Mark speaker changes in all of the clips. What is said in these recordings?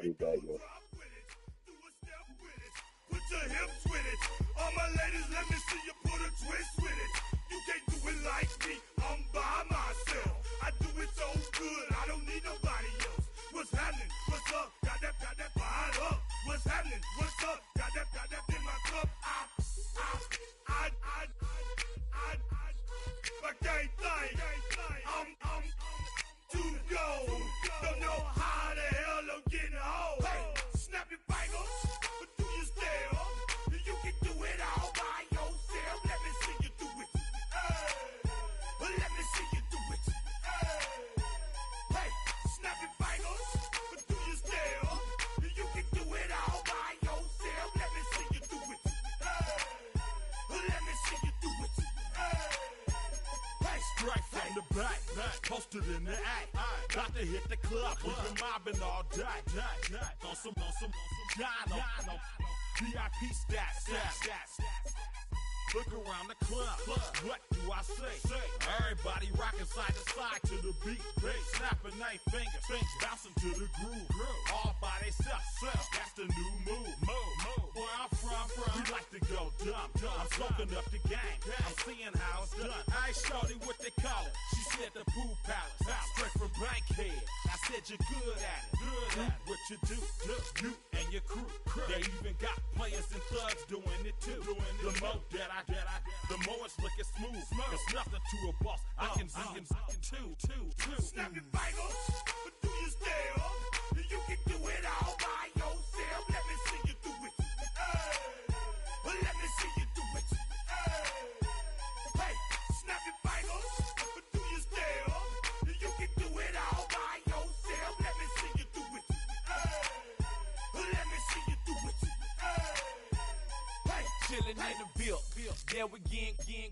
Speaker 1: I'll be back, yo.
Speaker 2: Put your hips with it. All my ladies, let me see you put a twist with it. You can't do it like me, I'm by myself. I do it so good, I don't need nobody else. What's happening? What's up? Got that fired up. What's happening? What's up? Got that in my cup. I can't think. I'm too go. Don't know how the hell I'm getting home. Hey, snap your fingers, but do you still? You can do it all by yourself. Let me see you do it. Let me see you do it. Hey, snap your fingers, but do you still? You can do it all by yourself. Let me see you do it. Let me see you do it. Hey,
Speaker 3: straight from the back, posted in the act. Got to hit the club, we've been mobbing all day. On some Dino, VIP stats. Look around the club, what do I say? Everybody rocking side to side to the beat. Snapping their fingers, bouncing to the groove. All by themselves, that's the new move. Where I'm from, we like to go dumb. I'm soaking up the game, I'm seeing how it's done. I ain't shorty what they call it, she said the pool palace. Straight from Bankhead, I said you're good at it. What you do, you and your crew. They even got players and thugs doing it too. The more that the more it's looking smooth. It's nothing to a boss. I can two.
Speaker 2: snap your fingers, but do you still? You can do it all by yourself. Let me see you do it. Let me see you do it. Hey, snap your fingers, but do you still? You can do it all by yourself. Let me see you do it. Let me see you do it. Hey,
Speaker 4: chillin' in the build. Yeah, we again.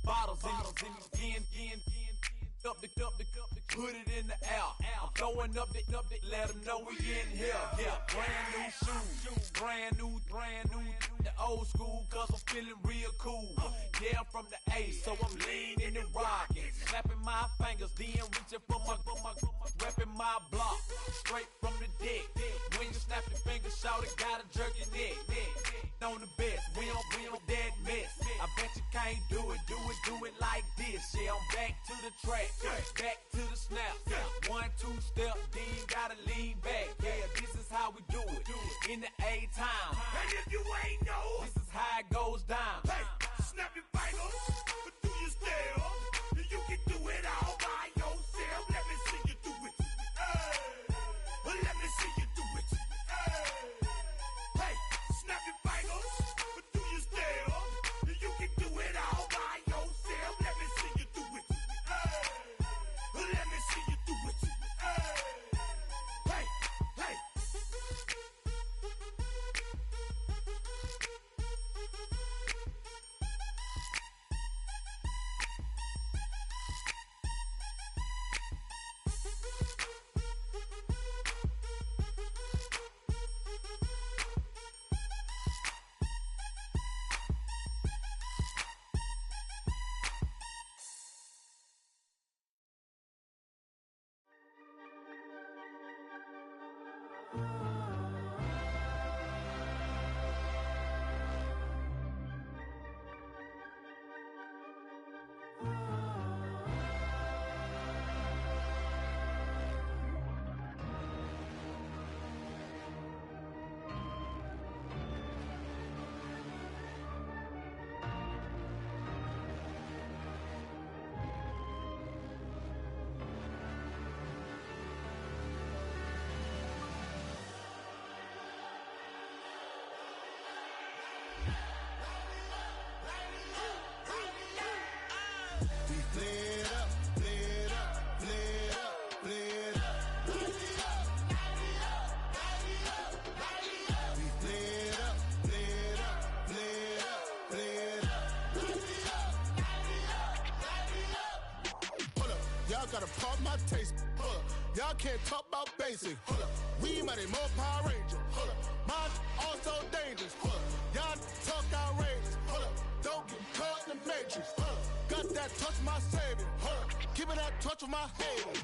Speaker 4: Bottles in again. Up the put it in the air. I'm throwing up the, let them know we in here. Yeah, brand new shoes, brand new. The old school, cause I'm feeling real cool. Yeah, I'm from the A, so I'm leaning and rocking. Snapping my fingers, then reaching for my repping my block. Straight from the deck. When you snap your fingers, shout it, gotta jerk your neck. On the best, we don't that mess. I bet you can't do it like this. Yeah, I'm back to the track, back to the snap. 1, 2 step, then gotta lean back. Yeah, this is how we do it in the A time.
Speaker 2: and if you ain't know,
Speaker 4: This is how it goes down.
Speaker 2: hey, snap your fingers, but do you still? You can do it all by yourself. Let me see you do it. Let me see you do it. Hey, snap your fingers, but do you still? You can do it all by yourself. Let me see you do it. Let me see you do it. Hey.
Speaker 5: gotta pump my taste. Hold up. Y'all can't talk about basic. Hold up. We mighty more Power Ranger. Hold up. Mine also dangerous. Hold up. Y'all talk outrageous. Hold up. Don't get caught in the matrix. Hold up. Got that touch of my savior. Hold up. Keeping that touch with my haters.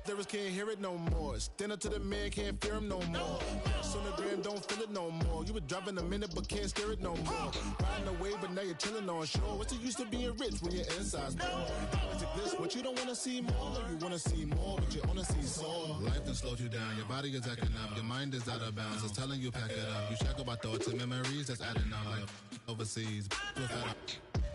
Speaker 5: Lyrics can't hear it no more. Stand up to the man, can't fear him no more. Sonogram don't feel it no more. You were driving a minute but can't steer it no more. Riding away but now you're chilling on shore. What's the use of being rich when your inside's poor? It's a glitch, but you don't wanna see more. You wanna see more, but you wanna see sore. Life done slowed you down. Your body is acting up. Your mind is out of bounds. It's telling you pack it up. You shackle by thoughts and memories that's adding up. Like overseas,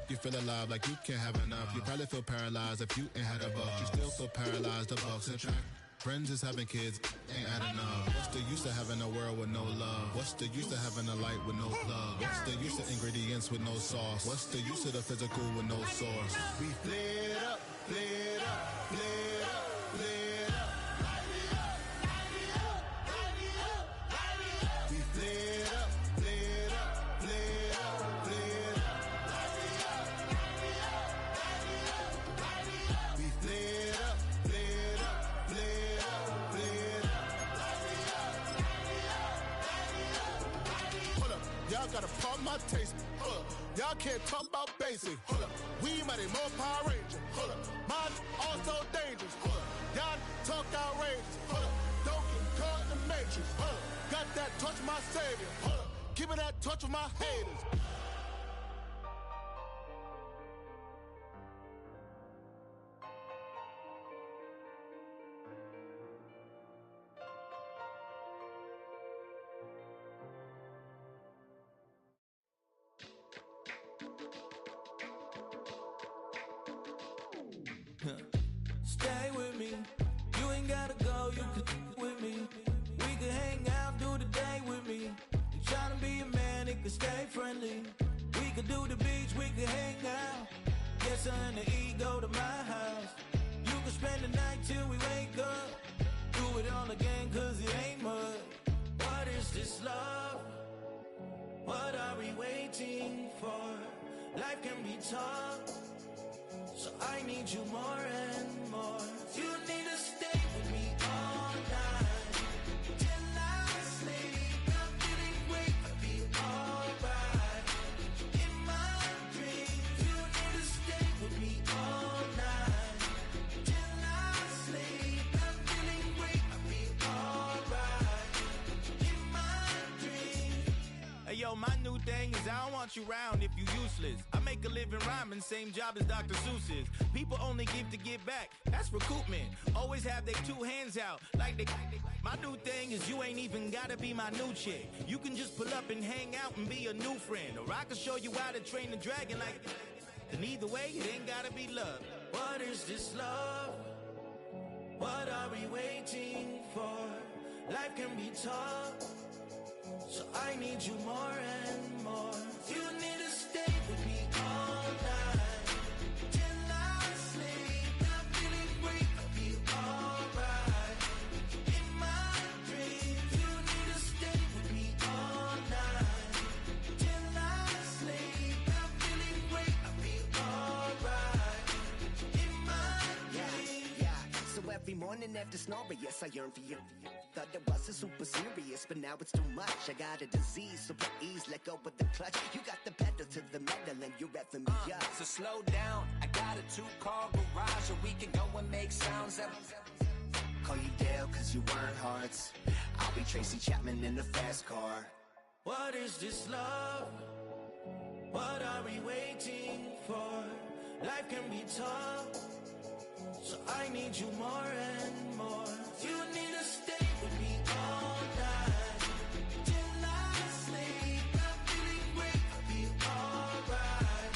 Speaker 5: you feel alive like you can't have enough. You probably feel paralyzed if you ain't had a buck. You still feel paralyzed, the bucks and track. Friends is having kids, ain't adding up. What's the use of having a world with no love? What's the use of having a light with no plug? What's the use of ingredients with no sauce? What's the use of the physical with no source? We flared up, flared up, flared up, flared up. Light it up, light it up, light it up, light it up. We flared up, flared up, flared up, flared up. Light it up, light it up, light it up, light it up. We flared up, flared up, flared up, flared up. Light it up, light it up, light it up, light it up. Hold up, y'all gotta pump my taste. Hold up, y'all can't talk about basic. Hold up, we mighty more Power Ranger. Hold up, mine also dangerous. Hold up, y'all talk outrageous. Hold up, don't get caught in the matrix. Hold up, got that touch my savior. Hold up, give me that touch with my haters.
Speaker 1: Stay with me, you ain't gotta go, you can with me. We can hang out, do the day with me. You tryna be a man, it can stay friendly. We could do the beach, we can hang out. Get something to eat, go to my house. You can spend the night till we wake up. Do it all again, cause it ain't mud. What is this love? What are we waiting for? Life can be tough, so I need you more and more. You need to stay with me all night till I sleep. I'm feeling great, I'll be alright. In my dreams, you need to stay with me all night till I sleep. I'm feeling great, I'll be alright. In my dreams.
Speaker 4: Hey yo, my new thing is I don't want you round if you useless. I make a living rhyming, same job as Dr. Seuss's. People only give to get back, that's recoupment. Always have their two hands out, like they. My new thing is you ain't even gotta be my new chick. You can just pull up and hang out and be a new friend. Or I can show you how to train the dragon like. And either way, it ain't gotta be love.
Speaker 1: What is this love? What are we waiting for? Life can be tough, so I need you more and more. You need to stay with me all night till I sleep. I'm feeling great, I'll be alright. In my dreams, you need to stay with me all night till I sleep. I'm feeling great, I'll be alright. In my dreams.
Speaker 6: Yeah, so every morning after snoring, yes, I yearn for you. Thought it wasn't super serious, but now it's too much. I got a disease, so please let go with the clutch. You got the pedal to the metal and you're revving me up.
Speaker 7: So slow down, I got a 2-car garage, or we can go and make sounds that.
Speaker 6: Call you Dale, cause you weren't hearts. I'll be Tracy Chapman in a fast car.
Speaker 1: What is this love? What are we waiting for? Life can be tough, so I need you more and more. You need to stay with me all night till I sleep. I'm feeling great, I'll be alright.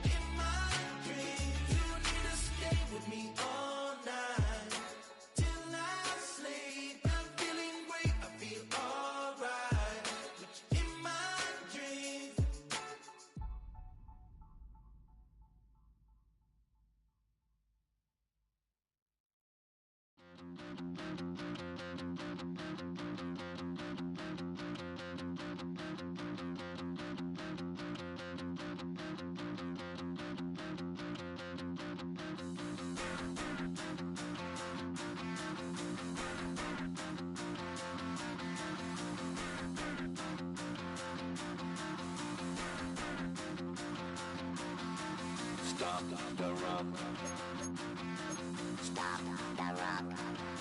Speaker 1: In my dreams, you need to stay with me all night till I sleep. I'm feeling great, I'll be alright. In my dreams.
Speaker 2: Stop the rock.
Speaker 6: Stop the rock.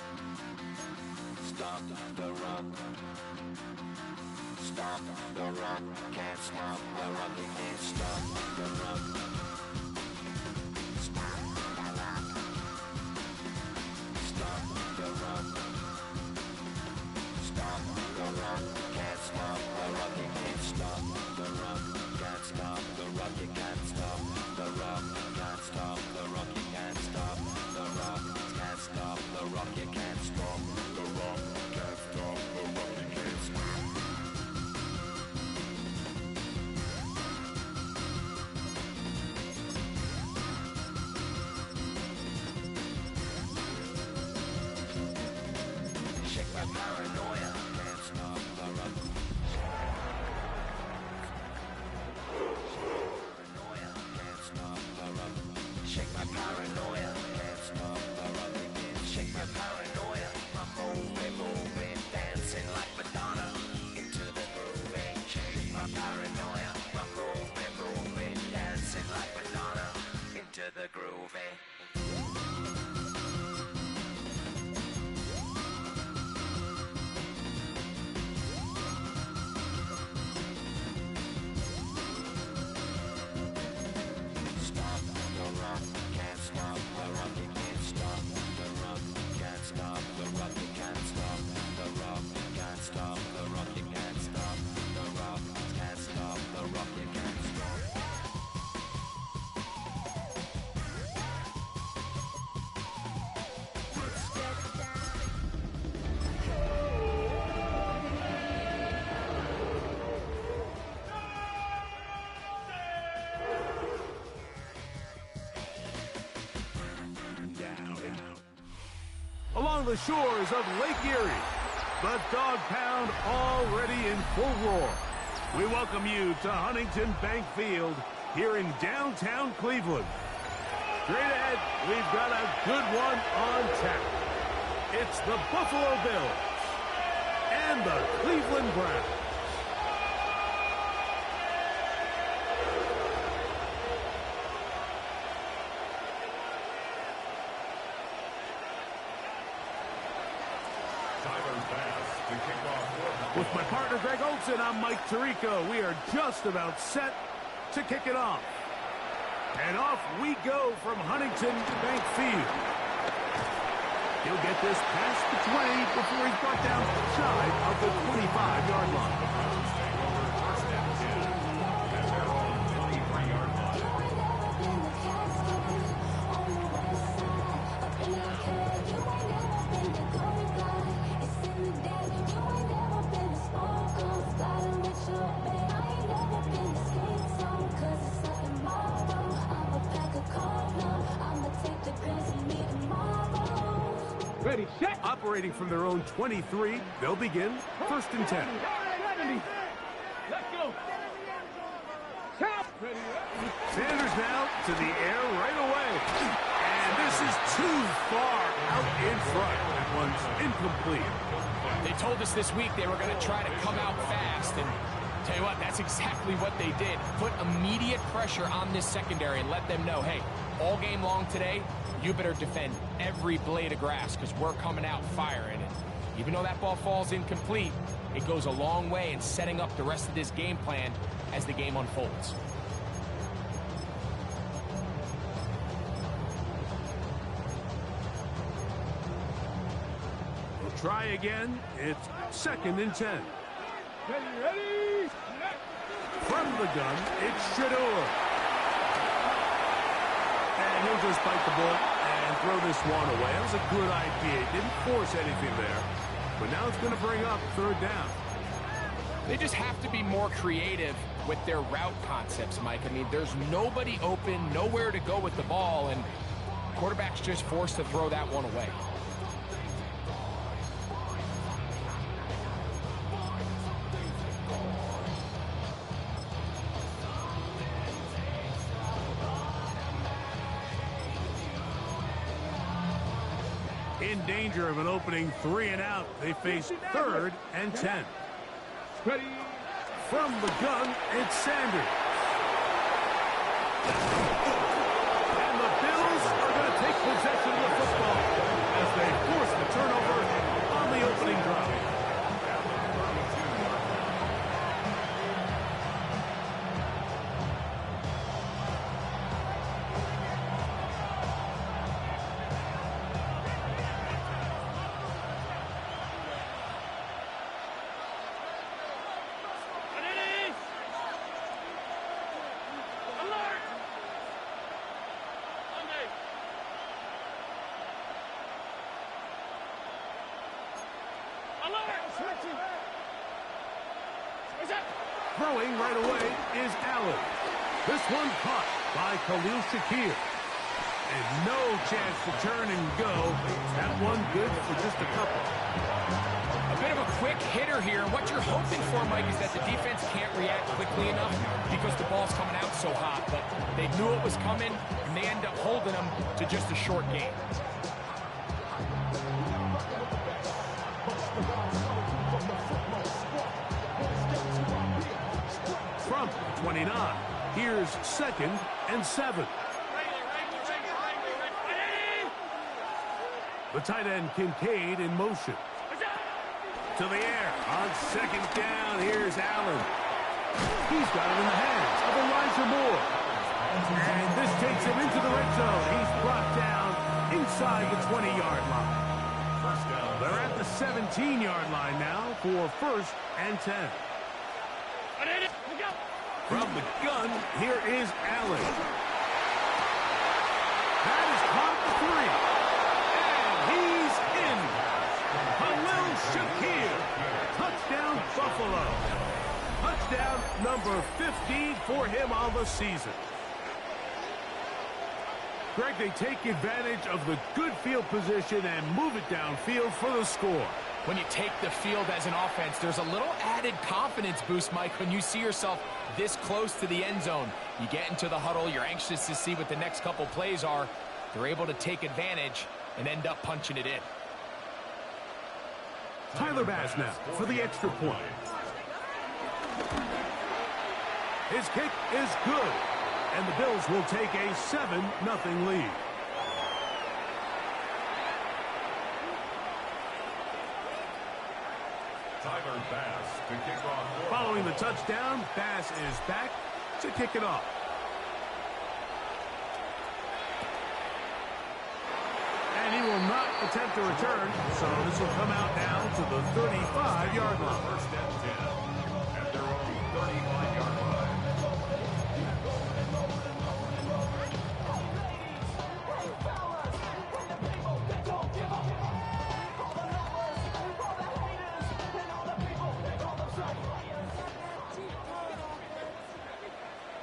Speaker 7: stop the rock. Stop the rock, can't stop the rock, you can't stop the rock. Stop the rock. Stop the rock. Stop the rock, can't stop the rock, you can't stop the rock. Can't stop the rock, you can't stop the rock. Can't stop the rock, you can't stop the rock. Can't stop the rock, you can't stop the rock. Can't stop the rock, you can't stop. Shake my paranoia, can't stop the rock. Paranoia, can't stop the rock. Shake my paranoia, can't stop the rock. Shake my paranoia, I'm moving, dancing like Madonna into the groove. Shake my paranoia, I'm moving, dancing like Madonna into the groove. Stop the rock, can't stop the rock, you can't stop the rock, can't stop the rock, you can't stop the rock, can't stop the rock, you can't stop the rock, can't stop the rock, you can't stop.
Speaker 8: Along the shores of Lake Erie, the Dog Pound already in full roar. We welcome you to Huntington Bank Field here in downtown Cleveland. Straight ahead, we've got a good one on tap. It's the Buffalo Bills and the Cleveland Browns. With my partner Greg Olson, I'm Mike Tirico. We are just about set to kick it off. And off we go from Huntington Bank Field. He'll get this past the 20 before he's brought down shy of the 25-yard line. Ready, set. Operating from their own 23, they'll begin 1st and 10. Let's go. Sanders now to the air right away. And this is too far out in front. That one's incomplete.
Speaker 9: They told us this week they were going to try to come out fast, and tell you what, that's exactly what they did. Put immediate pressure on this secondary and let them know, hey, all game long today, you better defend every blade of grass because we're coming out firing. And even though that ball falls incomplete, it goes a long way in setting up the rest of this game plan as the game unfolds.
Speaker 8: We'll try again. It's 2nd and 10. Ready? From the gun, it's Shador. And he'll just bite the bullet and throw this one away. That was a good idea. He didn't force anything there. But now it's going to bring up 3rd down.
Speaker 9: They just have to be more creative with their route concepts, Mike. I mean, there's nobody open, nowhere to go with the ball, and quarterback's just forced to throw that one away.
Speaker 8: In danger of an opening 3 and out, they face 3rd and 10. Ready? From the gun, it's Sanders. And the Bills are going to take possession of the football as they force the turnover on the opening opening drive. Throwing right away is Allen. This one caught by Khalil Shakir. And no chance to turn and go. That one good for just a couple.
Speaker 9: A bit of a quick hitter here. What you're hoping for, Mike, is that the defense can't react quickly enough because the ball's coming out so hot. But they knew it was coming, and they end up holding them to just a short game.
Speaker 8: From 29, here's 2nd and 7. The tight end Kincaid in motion. To the air on 2nd down. Here's Allen. He's got it in the hands of Elijah Moore. And this takes him into the red zone. He's brought down inside the 20-yard line. They're at the 17-yard line now for 1st and 10. From the gun, here is Allen. That is caught 3. And he's in. Khalil Shakir. Touchdown, Buffalo. Touchdown number 15 for him on the season. Greg, they take advantage of the good field position and move it downfield for the score.
Speaker 9: When you take the field as an offense, there's a little added confidence boost, Mike, when you see yourself this close to the end zone. You get into the huddle, you're anxious to see what the next couple plays are. They're able to take advantage and end up punching it in.
Speaker 8: Tyler Bass now for the extra point. His kick is good, and the Bills will take a 7-0 lead.
Speaker 3: Tyler Bass to kick off.
Speaker 8: Following the touchdown, Bass is back to kick it off. And he will not attempt a return, so this will come out now to the 35-yard line.
Speaker 3: 1st and 10 at their own 35-yard line.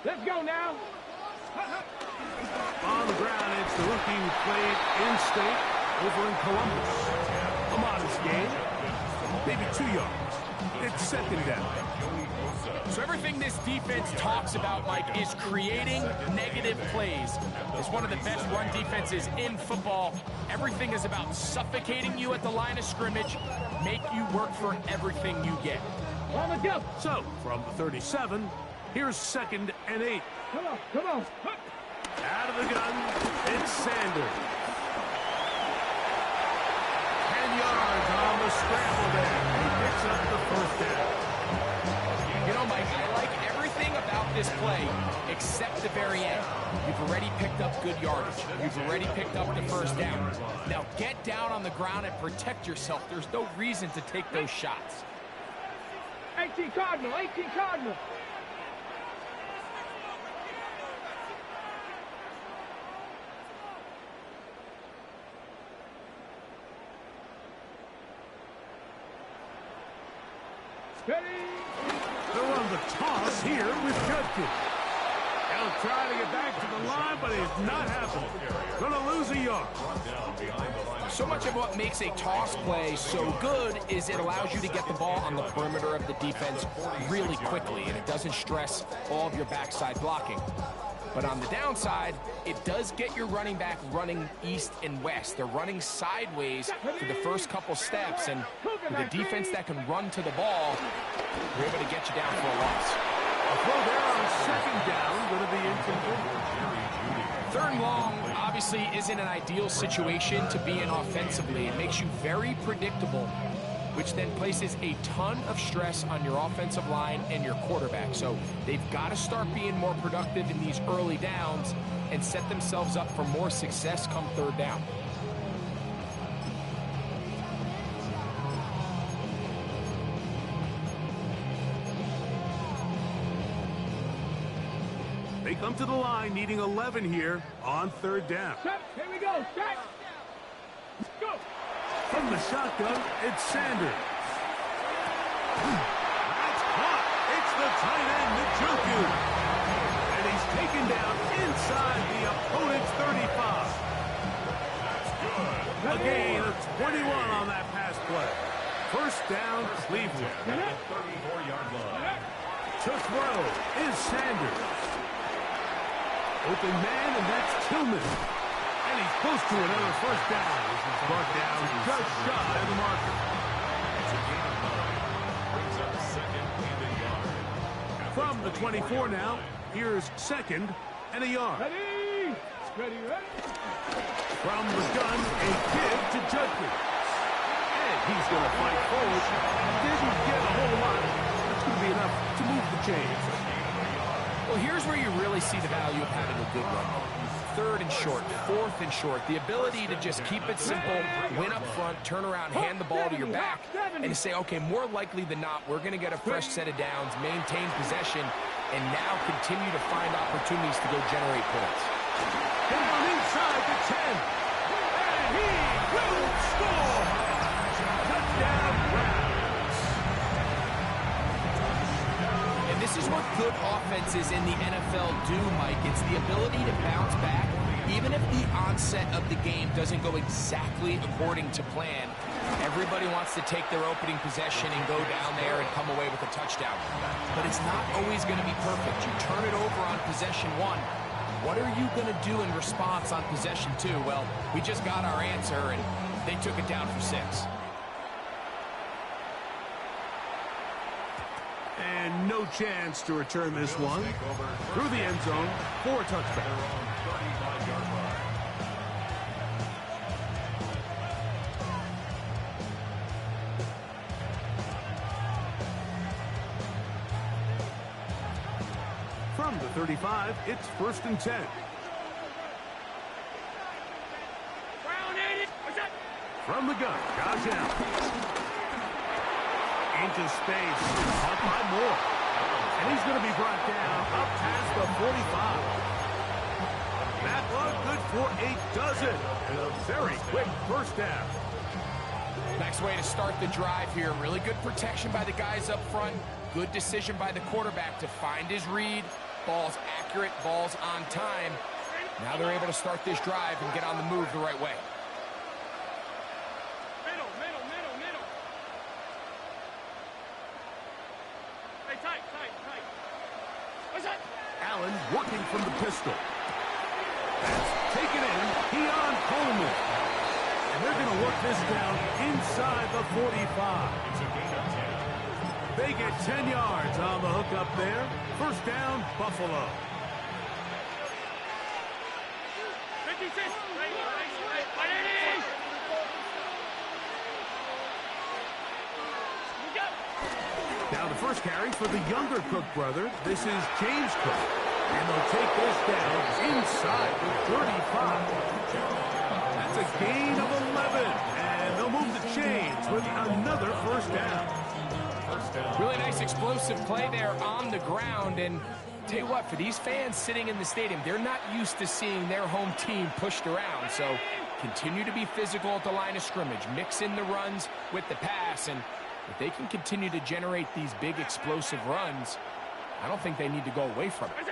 Speaker 9: Let's go now.
Speaker 8: On the ground, it's the rookie who played in-state over in Columbus. A modest game, maybe 2 yards. It's 2nd down.
Speaker 9: So everything this defense talks about, Mike, is creating negative plays. It's one of the best run defenses in football. Everything is about suffocating you at the line of scrimmage, make you work for everything you get.
Speaker 8: Let's go. So, from the 37, here's 2nd and 8.
Speaker 9: Come on, come on.
Speaker 8: Out of the gun, it's Sanders. 10 yards on the scramble there. He picks up the 1st down.
Speaker 9: You know, Mike, I like everything about this play except the very end. You've already picked up good yardage. You've already picked up the 1st down. Now get down on the ground and protect yourself. There's no reason to take those shots.
Speaker 10: 18 Cardinal, 18 Cardinal.
Speaker 8: They'll run the toss here with Judkins. He'll try to get back to the line, but it's not happening. Gonna lose a yard.
Speaker 9: So much of what makes a toss play so good is it allows you to get the ball on the perimeter of the defense really quickly, and it doesn't stress all of your backside blocking. But on the downside, it does get your running back running east and west. They're running sideways for the first couple steps, and with a defense that can run to the ball, they're able to get you down for a loss.
Speaker 8: A throw there on 2nd down, going to be incomplete.
Speaker 9: 3rd and long obviously isn't an ideal situation to be in offensively. It makes you very predictable which then places a ton of stress on your offensive line and your quarterback. So they've got to start being more productive in these early downs and set themselves up for more success come third down.
Speaker 8: They come to the line needing 11 here on third down.
Speaker 10: Check. Here we go. Check. Go.
Speaker 8: From the shotgun, it's Sanders. That's caught. It's the tight end, Njoku. And he's taken down inside the opponent's 35. A gain of 21 on that pass play. First down, Cleveland.
Speaker 3: 34-yard line.
Speaker 8: To throw is Sanders. Open man, and that's Tillman. And he's close to another first down. This is brought down just shy of the marker.
Speaker 3: It's a gain of 9. Brings up second and a yard.
Speaker 8: From the 24 now, here's second and a yard.
Speaker 10: Ready. Ready, ready.
Speaker 8: From the gun, a give to Judkins. And he's going to fight forward. Didn't get a whole lot. That's going to be enough to move the chains.
Speaker 9: Well, here's where you really see the value of having a good run. Third and short, fourth and short. The ability to just keep it simple, win up front, turn around, hand the ball to your back, and to say, okay, more likely than not, we're going to get a fresh set of downs, maintain possession, and now continue to find opportunities to go generate points.
Speaker 8: Down inside the 10. And he will score. Touchdown, Browns.
Speaker 9: And this is what good offenses in the NFL do, Mike. It's the ability to bounce back, even if the onset of the game doesn't go exactly according to plan. Everybody wants to take their opening possession and go down there and come away with a touchdown. But it's not always going to be perfect. You turn it over on possession one. What are you going to do in response on possession two? Well, we just got our answer, and they took it down for 6.
Speaker 8: And no chance to return this one. Through the end zone for a touchdown.
Speaker 3: 35-yard line.
Speaker 8: From the 35, it's first and 10. From the gun, Josh Allen. Into space, caught by Moore. And he's going to be brought down up past the 45. That one good for a dozen. And a very quick first down.
Speaker 9: Nice way to start the drive here. Really good protection by the guys up front. Good decision by the quarterback to find his read. Ball's accurate, ball's on time. Now they're able to start this drive and get on the move the right way.
Speaker 10: Middle. Hey, tight. What's that?
Speaker 8: Allen working from the pistol. That's taken in. Keon Coleman. And they're going to work this down inside the 45.
Speaker 3: It's a gain of 10.
Speaker 8: They get 10 yards on the hook up there. First down, Buffalo.
Speaker 10: 56.
Speaker 8: Now the first carry for the younger Cook brother. This is James Cook. And they'll take this down inside the 35. That's a gain of 11. And they'll move the chains with another first down.
Speaker 9: Really nice explosive play there on the ground. And tell you what, for these fans sitting in the stadium, they're not used to seeing their home team pushed around. So continue to be physical at the line of scrimmage. Mix in the runs with the pass. And if they can continue to generate these big explosive runs, I don't think they need to go away from it.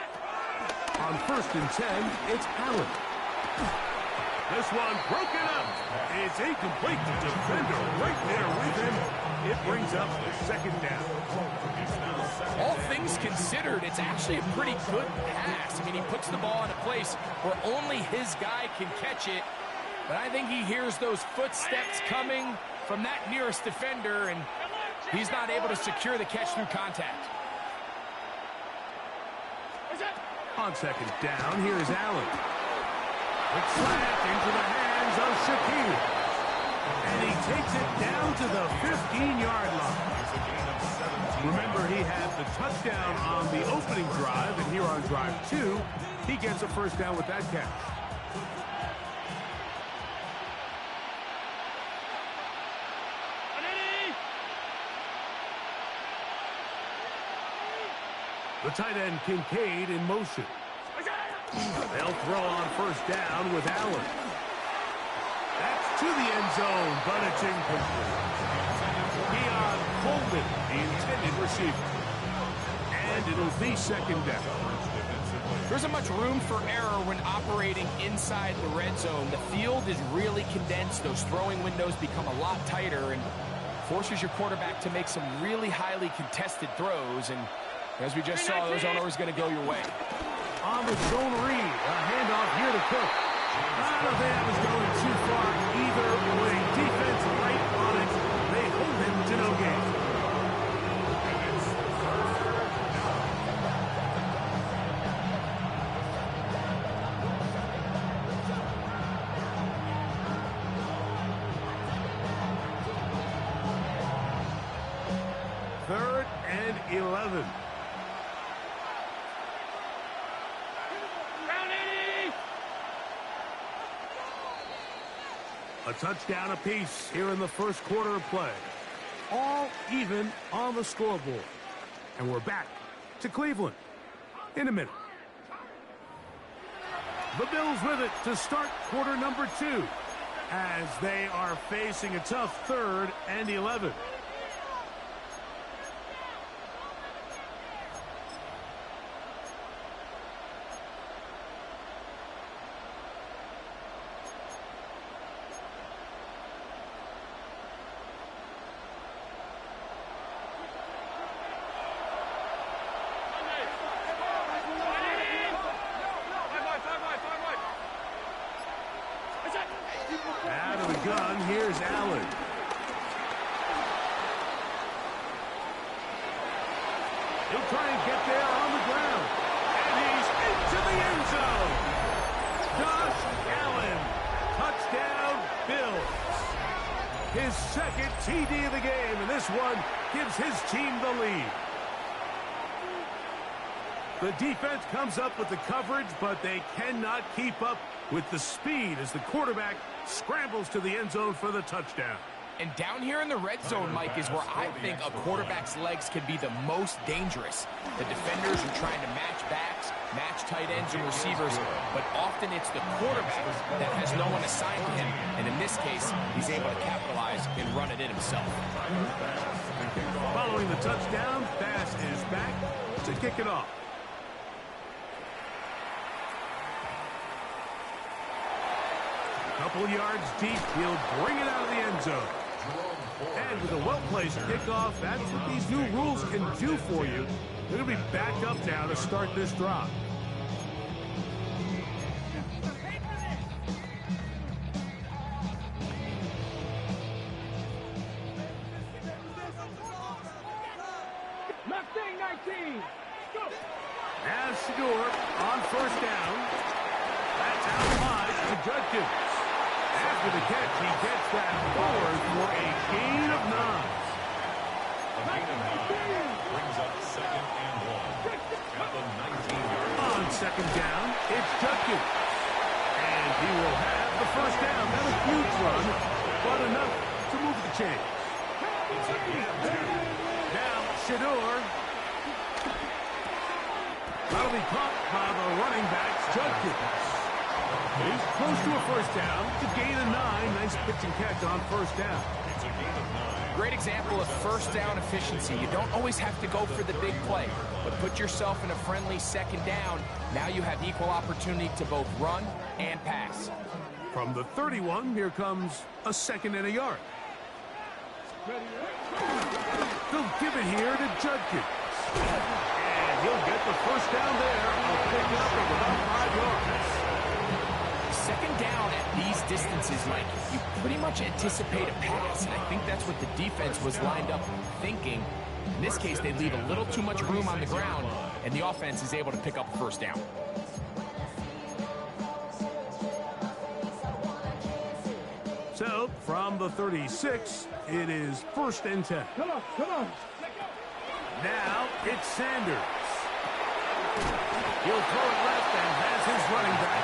Speaker 8: On first and 10, it's Allen. This one broken up. It's incomplete. The defender right there with him. It brings up the second down.
Speaker 9: All things considered, it's actually a pretty good pass. I mean, he puts the ball in a place where only his guy can catch it. But I think he hears those footsteps coming from that nearest defender, and he's not able to secure the catch through contact.
Speaker 8: On second down, here's Allen. It's slapped into the hands of Shakir. And he takes it down to the 15-yard line. Remember, he had the touchdown on the opening drive, and here on drive 2, he gets a first down with that catch. The tight end, Kincaid, in motion. They'll throw on first down with Allen. That's to the end zone, but it's incomplete. Keon Coleman, the intended receiver. And it'll be second down.
Speaker 9: There isn't much room for error when operating inside the red zone. The field is really condensed. Those throwing windows become a lot tighter and forces your quarterback to make some really highly contested throws. And as we just saw, those aren't always going to go your way.
Speaker 8: On the zone read, a handoff here to Cook. I don't think that was going too far either way. Defense right on it. They hold him to no gain. Third and 11. A touchdown apiece here in the first quarter of play. All even on the scoreboard. And we're back to Cleveland in a minute. The Bills with it to start quarter number 2 as they are facing a tough 3rd and 11. Out of the gun, here's Allen. He'll try and get there on the ground. And he's into the end zone. Josh Allen, touchdown Bills. His second TD of the game, and this one gives his team the lead. The defense comes up with the coverage, but they cannot keep up with the speed as the quarterback scrambles to the end zone for the touchdown.
Speaker 9: And down here in the red zone, Mike, is where I think a quarterback's legs can be the most dangerous. The defenders are trying to match backs, match tight ends and receivers, but often it's the quarterback that has no one assigned to him. And in this case, he's able to capitalize and run it in himself.
Speaker 8: Following the touchdown, Bass is back to kick it off. Couple yards deep, he'll bring it out of the end zone. And with a well-placed kickoff, that's what these new rules can do for you. They're going to be backed up now to start this drive.
Speaker 10: Left thing, 19. Go.
Speaker 8: As Stewart on first down. That's out wide to Judkins. After the catch, he gets that forward for a gain of 9.
Speaker 11: A gain of 9 brings up 2nd and 1 at the 19-yard line. On
Speaker 8: second down, it's Judkins. And he will have the first down. Not a huge run, but enough to move the chains. Now, Shador. That'll be caught by the running backs, Judkins. He's close to a first down to gain a 9. Nice pitch and catch on first down.
Speaker 11: It's a gain of 9.
Speaker 9: Great example of first down efficiency. You don't always have to go for the big play, but put yourself in a friendly second down. Now you have equal opportunity to both run and pass.
Speaker 8: From the 31, here comes a 2nd and a yard. They'll give it here to Judkins. And he'll get the first down there. A pickup of about 5 yards.
Speaker 9: Second down at these distances, Mike, you pretty much anticipate a pass, and I think that's what the defense was lined up thinking. In this case, they leave a little too much room on the ground, and the offense is able to pick up a first down.
Speaker 8: So, from the 36, it is 1st and 10.
Speaker 10: Come on, come on.
Speaker 8: Now, it's Sanders. He'll throw it left and has his running back.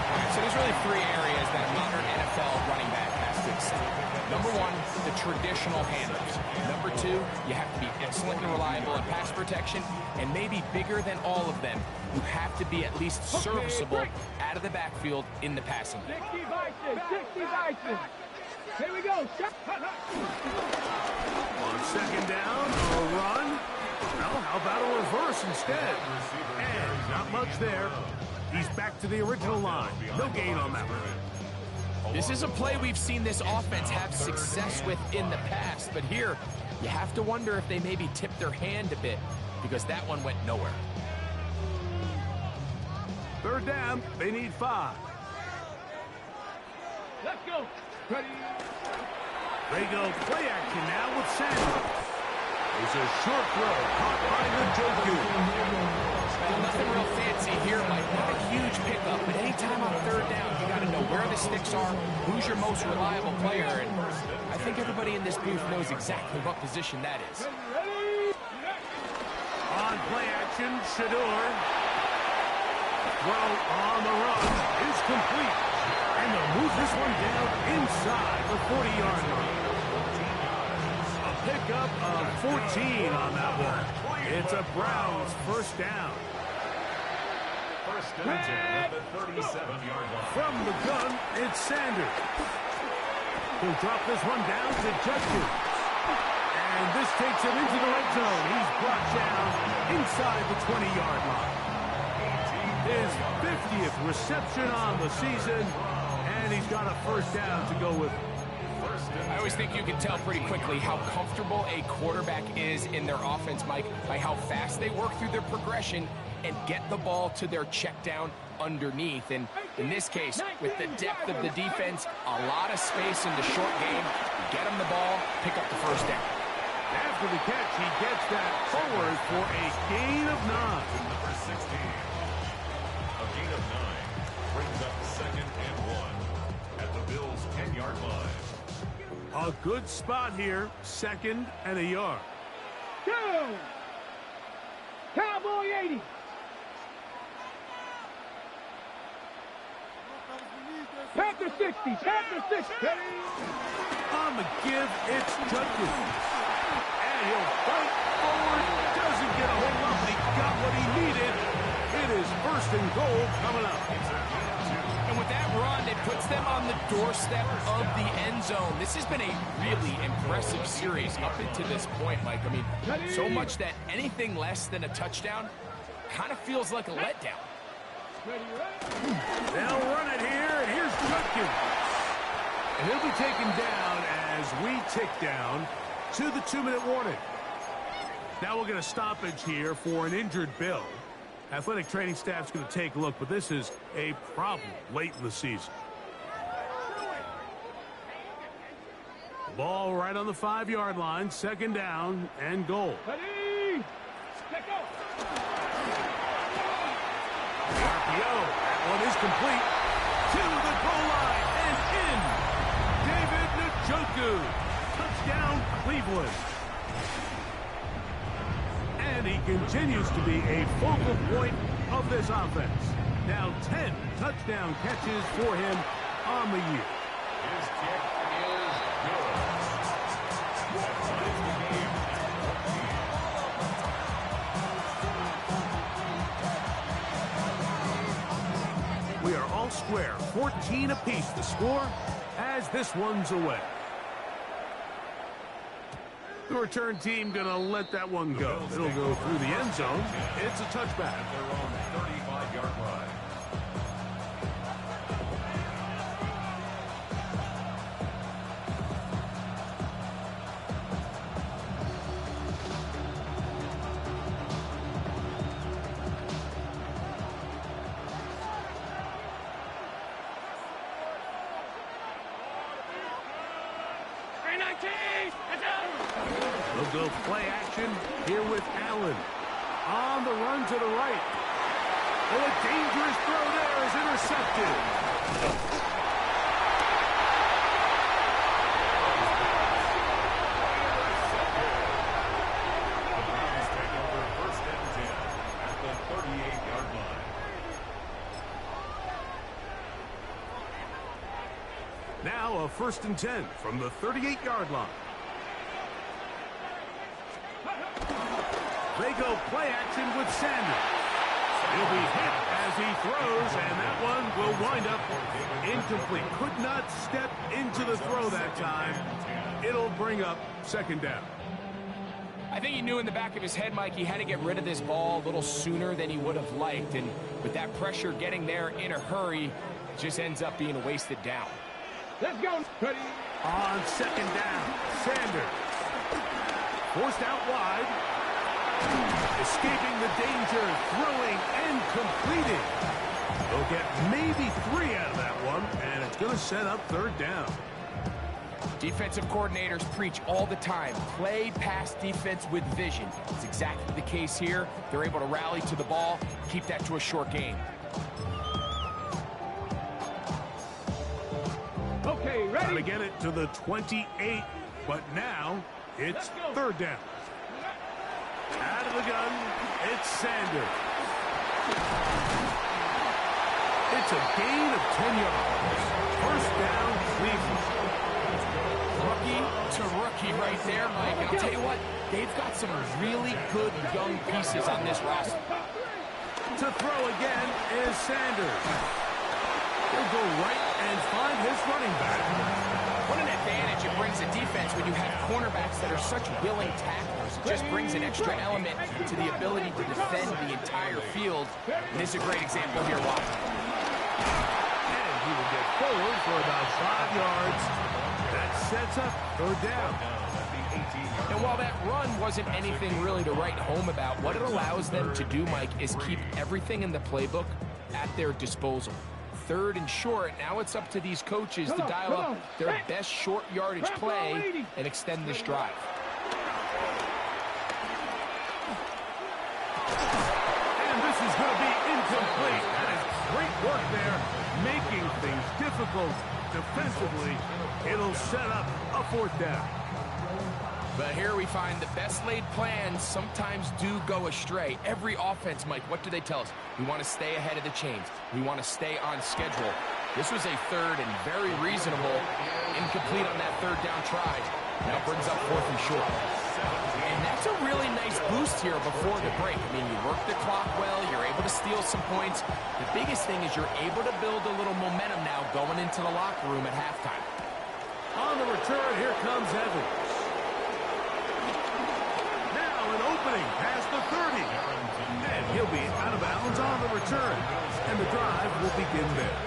Speaker 9: All right, so there's really 3 areas that a modern NFL running back has to excel. Number 1, the traditional handles. Number 2, you have to be excellent and reliable in pass protection. And maybe bigger than all of them, you have to be at least serviceable out of the backfield in the passing game.
Speaker 10: 60 Bison. Here we go.
Speaker 8: On 2nd down, a run. Well, how about a reverse instead? And not much there. He's back to the original line. No gain on that one.
Speaker 9: This is a play we've seen this offense have success with in the past, but here you have to wonder if they maybe tipped their hand a bit because that one went nowhere.
Speaker 8: 3rd down, they need 5.
Speaker 10: Let's go. Ready.
Speaker 8: They go play action now with Sanders. It's a short throw caught by Njoku.
Speaker 9: Well, nothing real fancy here, Mike. Not a huge pickup, but anytime on 3rd down, you got to know where the sticks are, who's your most reliable player, and I think everybody in this booth knows exactly what position that is.
Speaker 8: On play action, Shador. Throw on the run is complete. And they'll move this one down inside the 40-yard line. A pickup of 14 on that one. It's a Browns 1st down.
Speaker 11: 1st and 10 at the 37-yard line.
Speaker 8: From the gun, it's Sanders. He'll drop this one down to Judkins. And this takes him into the red zone. He's brought down inside the 20-yard line. His 50th reception on the season, and he's got a 1st down to go with him.
Speaker 9: I always think you can tell pretty quickly how comfortable a quarterback is in their offense, Mike, by how fast they work through their progression and get the ball to their check down underneath. And in this case, with the depth of the defense, a lot of space in the short game, get him the ball, pick up the 1st down.
Speaker 8: After the catch, he gets that forward for a gain of 9.
Speaker 11: Number 16. A gain of 9 brings up 2nd and 1 at the Bills' 10-yard line.
Speaker 8: A good spot here, 2nd and a yard.
Speaker 10: Go! Cowboy 80. Panther 60. Panther 60.
Speaker 8: On the give, it's Judkins. And he'll fight forward. Doesn't get a hold of, but he got what he needed. It is 1st and goal coming up.
Speaker 9: And with that run, it puts them on the doorstep of the end zone. This has been a really impressive series up until this point, Mike. I mean, so much that anything less than a touchdown kind of feels like a letdown.
Speaker 8: They'll run it here, and here's Judkins. And he'll be taken down as we tick down to the 2-minute warning. Now we'll get a stoppage here for an injured Bill. Athletic training staff's going to take a look, but this is a problem late in the season. Ball right on the 5-yard line, 2nd down and goal.
Speaker 10: Ready? Let go.
Speaker 8: The RPO, that one is complete. To the goal line and in. David Njoku. Touchdown, Cleveland. And he continues to be a focal point of this offense. Now 10 touchdown catches for him on the year.
Speaker 11: His kick is good. That ties the game at 14.
Speaker 8: We are all square, 14 apiece to score as this one's away. The return team going to let that one go. It'll go through the end zone. It's a touchback.
Speaker 11: At their own 35-yard line.
Speaker 8: They'll go play action here with Allen. On the run to the right. Oh, a dangerous throw there is intercepted. Now a 1st and 10 from the 38-yard line. They go play action with Sanders. He'll be hit as he throws, and that one will wind up incomplete. Could not step into the throw that time. It'll bring up 2nd down.
Speaker 9: I think he knew in the back of his head, Mike, he had to get rid of this ball a little sooner than he would have liked. And with that pressure getting there in a hurry, it just ends up being a wasted down.
Speaker 10: Let's go. Ready.
Speaker 8: On 2nd down, Sanders. Forced out wide. Escaping the danger, throwing and completing. They'll get maybe 3 out of that one, and it's going to set up 3rd down.
Speaker 9: Defensive coordinators preach all the time, play pass defense with vision. It's exactly the case here. They're able to rally to the ball, keep that to a short game.
Speaker 10: Okay, ready.
Speaker 8: Trying to get it to the 28, but now it's 3rd down. Out of the gun, it's Sanders. It's a gain of 10 yards. 1st down, Cleveland.
Speaker 9: Rookie to rookie right there, Mike. And I'll tell you what, they've got some really good young pieces on this roster.
Speaker 8: To throw again is Sanders. He'll go right and find his running back.
Speaker 9: What an advantage it brings a defense when you have cornerbacks that are such willing tacklers. It just brings an extra element to the ability to defend the entire field. And this is a great example here, Watson.
Speaker 8: And he will get forward for about 5 yards. That sets up 3rd down.
Speaker 9: And while that run wasn't anything really to write home about, what it allows them to do, Mike, is keep everything in the playbook at their disposal. 3rd and short, now it's up to these coaches to dial up their best short yardage play and extend this drive.
Speaker 8: And this is going to be incomplete. That is great work there, making things difficult defensively. It'll set up a 4th down.
Speaker 9: But here we find the best laid plans sometimes do go astray. Every offense, Mike, what do they tell us? We want to stay ahead of the chains. We want to stay on schedule. This was a 3rd and very reasonable, incomplete on that 3rd down try. Now brings up 4th and short. And that's a really nice boost here before the break. I mean, you work the clock well, you're able to steal some points. The biggest thing is you're able to build a little momentum now going into the locker room at halftime.
Speaker 8: On the return, here comes Evans. An opening past the 30. And he'll be out of bounds on the return. And the drive will begin there.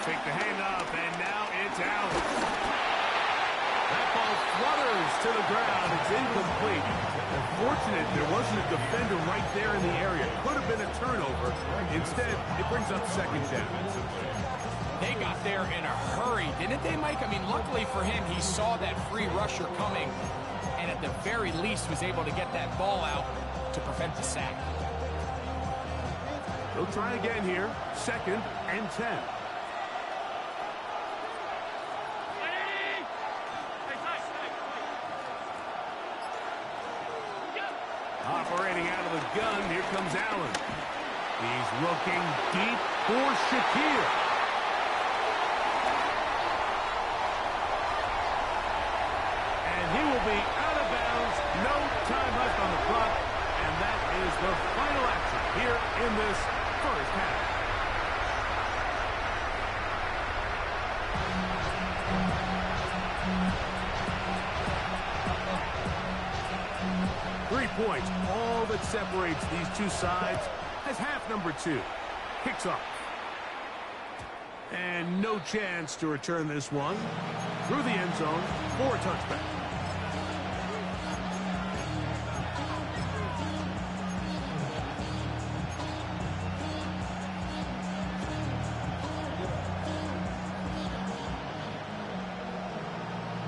Speaker 8: Take the handoff, and now it's out. That ball flutters to the ground. It's incomplete. Unfortunate there wasn't a defender right there in the area. Could have been a turnover. Instead, it brings up 2nd down.
Speaker 9: They got there in a hurry, didn't they, Mike? I mean, luckily for him, he saw that free rusher coming, and at the very least was able to get that ball out to prevent the sack.
Speaker 8: They'll try again here. 2nd and 10. Operating out of the gun, here comes Allen. He's looking deep for Shakir. And he will be out of bounds. No time left on the clock. And that is the final action here in this 1st half. Points, all that separates these two sides as half number 2 kicks off. And no chance to return this one through the end zone for a touchback.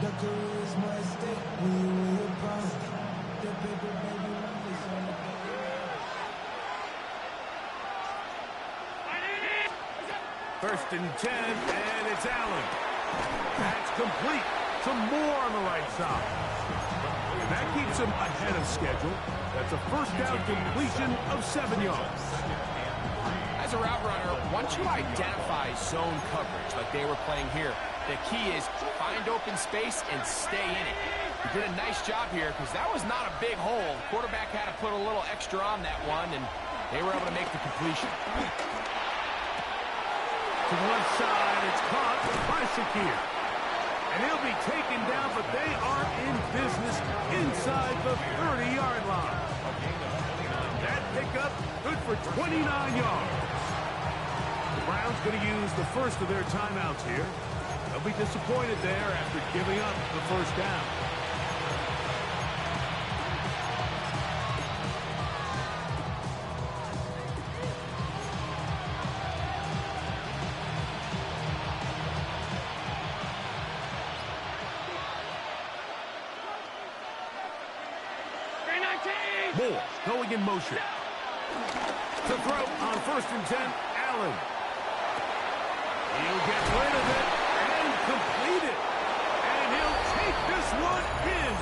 Speaker 1: The career is my stake, we will proud. The paper baby
Speaker 8: First and 10, and it's Allen. That's complete. Some more on the right side. That keeps him ahead of schedule. That's a first down completion of 7 yards.
Speaker 9: As a route runner, once you identify zone coverage like they were playing here, the key is find open space and stay in it. He did a nice job here because that was not a big hole. The quarterback had to put a little extra on that one, and they were able to make the completion.
Speaker 8: To the left side, it's caught by Shakir. And he'll be taken down, but they are in business inside the 30-yard line. That pickup, good for 29 yards. The Browns going to use the first of their timeouts here. They'll be disappointed there after giving up the first down. Moore going in motion. To throw on first and 10, Allen. He'll get rid of it and complete it. And he'll take this one in.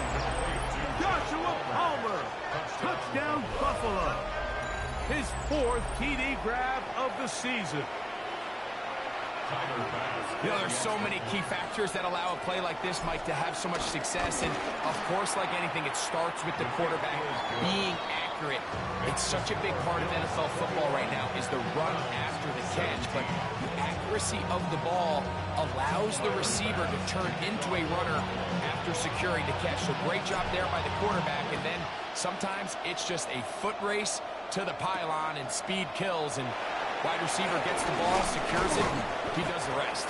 Speaker 8: Joshua Palmer. Touchdown Buffalo. His 4th TD grab of the season.
Speaker 9: You know, there's so many key factors that allow a play like this, Mike, to have so much success. And, of course, like anything, it starts with the quarterback being accurate. It's such a big part of NFL football right now is the run after the catch. But the accuracy of the ball allows the receiver to turn into a runner after securing the catch. So great job there by the quarterback. And then sometimes it's just a foot race to the pylon and speed kills. And wide receiver gets the ball, secures it, and he does the rest.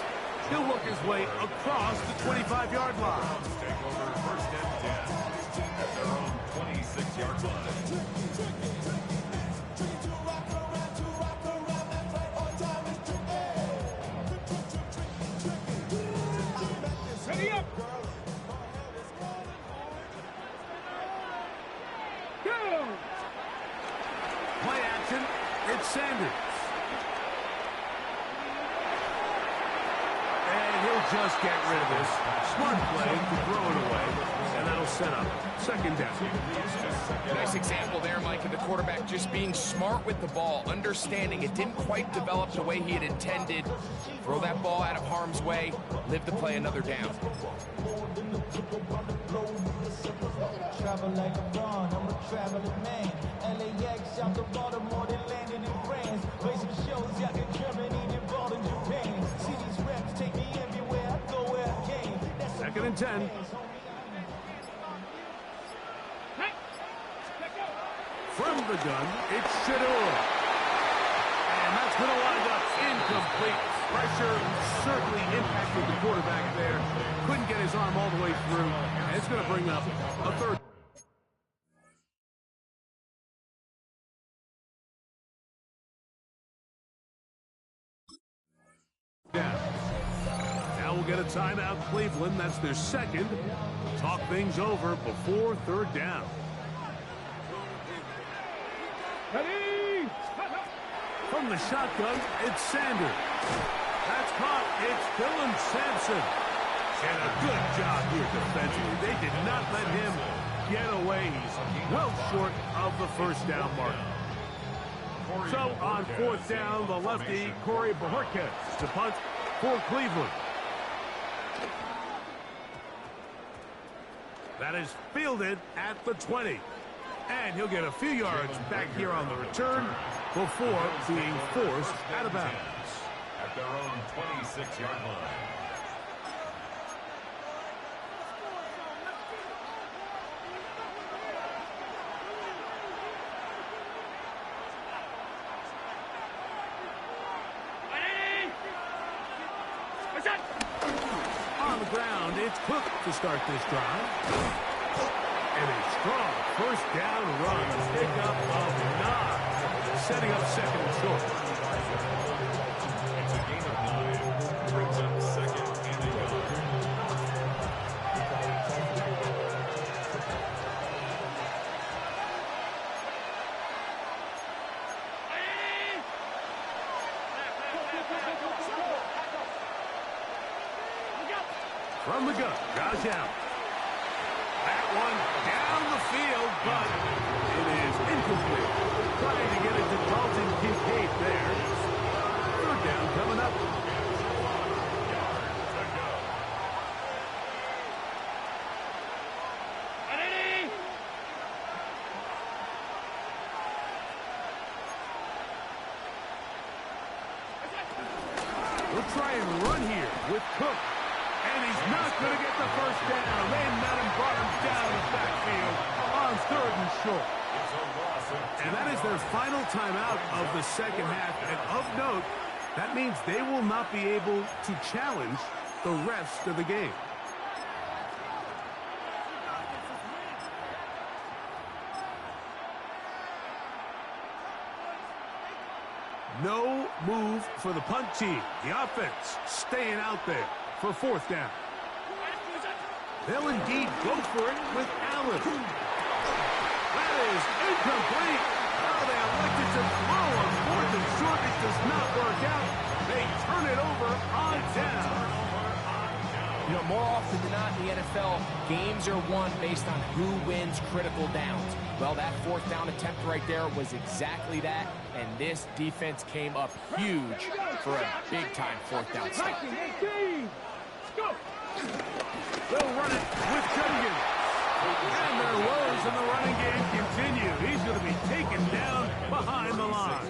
Speaker 8: He'll work his way across the 25-yard line.
Speaker 11: Take over first and 10 at their own 26-yard line.
Speaker 10: Ready up. Go.
Speaker 8: Play action, it's Sanders. Just get rid of this. Smart play to throw it away, and that'll set up second down.
Speaker 9: Nice example there, Mike, of the quarterback just being smart with the ball, understanding it didn't quite develop the way he had intended. Throw that ball out of harm's way, live to play another down.
Speaker 12: Travel like a Ron, I'm a traveling man. LAX out to Baltimore, they landed in France. Basic shows out in Germany, they ball in Japan. Cities reps take me everywhere I go, where I came.
Speaker 8: Second and 10. From the gun, it's Shador. And that's going to wind up incomplete. Pressure certainly impacted the quarterback there. Couldn't get his arm all the way through. And it's going to bring up a third. Yeah. Now we'll get a timeout, Cleveland. That's their second. Talk things over before third down.
Speaker 10: Ready.
Speaker 8: From the shotgun, it's Sanders. That's caught. It's Dylan Sampson. And a good job here defensively. They did not let him get away. He's well short of the first down mark. So on fourth down, the lefty, Corey Bojorquez, to punt for Cleveland. That is fielded at the 20. And he'll get a few yards back here on the return before being forced out of bounds.
Speaker 11: At their own 26-yard line.
Speaker 8: On the ground, it's Cook to start this drive. And a strong first down run. Pick up of 9. Setting up second and short.
Speaker 11: It's a gain of 9. Brings up second and a yard.
Speaker 8: From the gun, Josh Allen. That one down the field, but it is incomplete. Trying to get it to Dalton Kincaid there. Third down coming up. We'll try and run here with Cook. And he's not going to get the first down. They met him, brought him down the backfield on 3rd and short. And that is their final timeout of the second half. And of note, that means they will not be able to challenge the rest of the game. No move for the punt team. The offense staying out there for 4th down. They'll indeed go for it with Allen. That is incomplete. Oh, they elected to throw on 4th and short. It does not work out. They turn it over on down.
Speaker 9: You know, more often than not in the NFL, games are won based on who wins critical downs. Well, that 4th down attempt right there was exactly that, and this defense came up huge for a big-time 4th down stop.
Speaker 8: They'll run it with Judkins. And their woes in the running game continue. He's going to be taken down behind the line.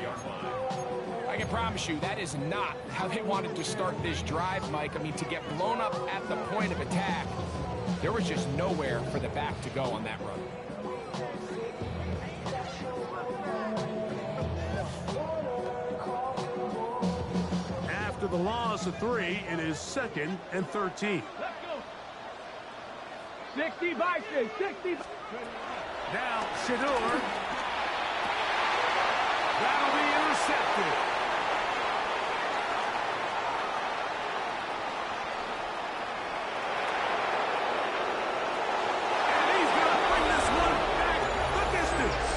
Speaker 9: I can promise you that is not how they wanted to start this drive, Mike. I mean, to get blown up at the point of attack, there was just nowhere for the back to go on that run.
Speaker 8: After the loss of 3, it is 2nd and 13.
Speaker 10: 60 Vikings, 60.
Speaker 8: Now, Shador. That'll be intercepted. And he's going to bring this one back the distance.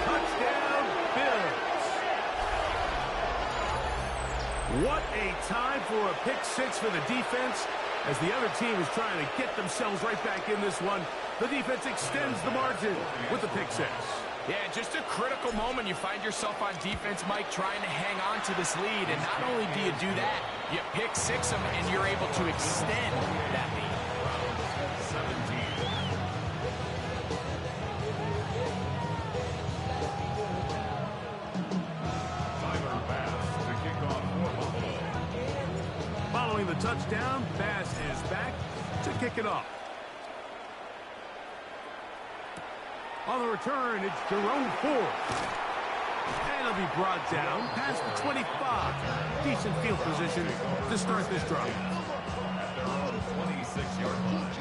Speaker 8: Touchdown, Bills. What a time for a pick 6 for the defense. As the other team is trying to get themselves right back in this one, the defense extends the margin with the pick 6.
Speaker 9: Yeah, just a critical moment. You find yourself on defense, Mike, trying to hang on to this lead. And not only do you do that, you pick 6 them, and you're able to extend that lead.
Speaker 11: 17.
Speaker 8: Following the touchdown, Bass is back to kick it off. On the return, it's Jerome Ford. And he'll be brought down past the 25. Decent field position to start this drive.
Speaker 11: 26-yard line.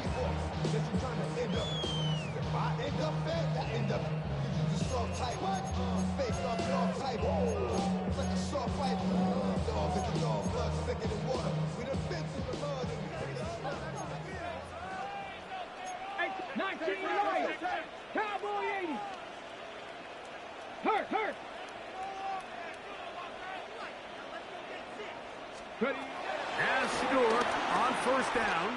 Speaker 10: Cowboy 80. Hurt.
Speaker 8: As Shador on 1st down.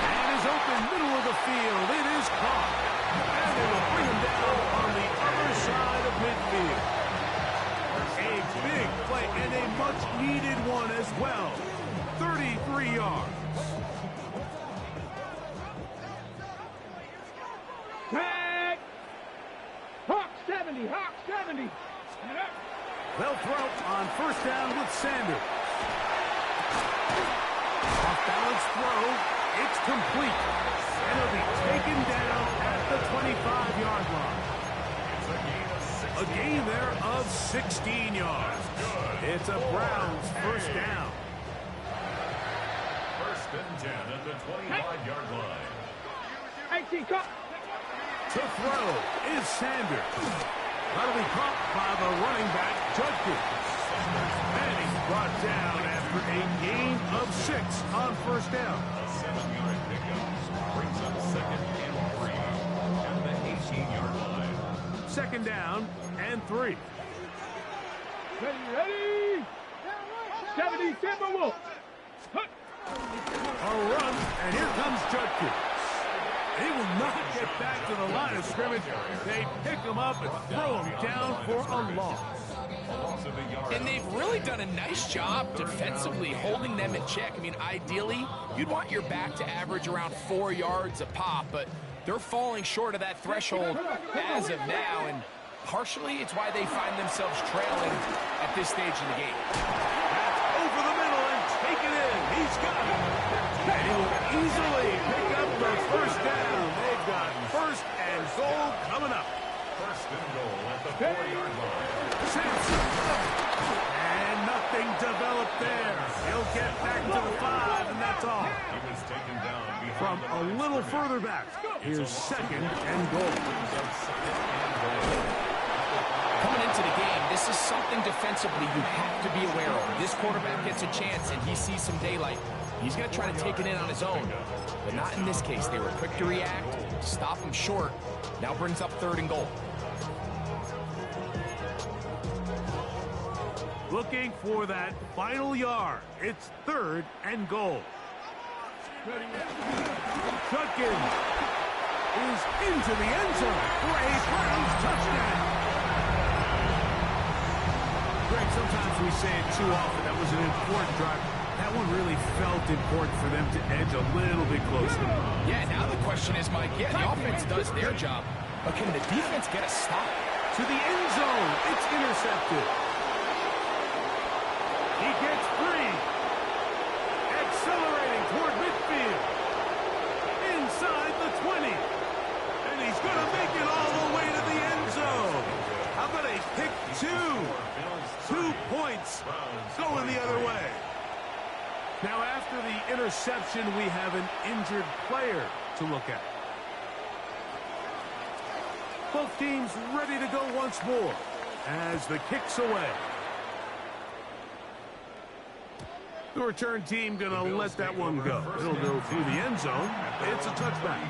Speaker 8: And is open middle of the field. It is caught. And they will bring him down on the other side of midfield. A big play and a much-needed one as well. 33 yards.
Speaker 10: Tag. Hawk 70.
Speaker 8: They'll throw on 1st down with Sanders. Off-balance throw. It's complete. And he'll be taken down at the 25-yard line. A gain there of 16 yards. It's a Browns 1st down.
Speaker 11: 1st and 10 at the 25-yard line.
Speaker 10: 18, cut.
Speaker 8: To throw is Sanders. That'll be caught by the running back, Judkins. And he's brought down after a gain of 6 on 1st down.
Speaker 11: A 7-yard pickup brings up 2nd and 3 at the 18-yard line.
Speaker 8: 2nd down and 3.
Speaker 10: Ready. 70 Timberwolves.
Speaker 8: A run, and here comes Judkins. He will not get back to the line of scrimmage. They pick him up and throw him down for a loss.
Speaker 9: And they've really done a nice job defensively holding them in check. I mean, ideally, you'd want your back to average around 4 yards a pop, but they're falling short of that threshold as of now, and partially it's why they find themselves trailing at this stage in the game.
Speaker 8: That's over the middle and take it in. He's got it. And he will easily pick up the first down. They've got first and goal coming up.
Speaker 11: First and goal at the 4-yard line.
Speaker 8: Sampson. And nothing developed there. He'll get back to the 5, and that's all.
Speaker 11: He was taken down
Speaker 8: From a little further back, here's second and goal.
Speaker 9: Coming into the game, this is something defensively you have to be aware of. This quarterback gets a chance and he sees some daylight. He's going to try to take it in on his own, but not in this case. They were quick to react, stop him short. Now brings up third and goal.
Speaker 8: Looking for that final yard. It's third and goal. Judkins is into the end zone for a Browns touchdown. Greg, sometimes we say it too often. That was an important drive. That one really felt important for them to edge a little bit closer.
Speaker 9: Yeah, now the question is, Mike, the offense does their job, but can the defense get a stop?
Speaker 8: To the end zone. It's intercepted. He gets free. Accelerating toward midfield. Inside the 20. And he's going to make it all the way to the end zone. How about a pick 2? 2 points going the other way. Now, after the interception, we have an injured player to look at. Both teams ready to go once more as the kick's away. The return team going to let that one go. It'll go through the end zone. It's a touchback.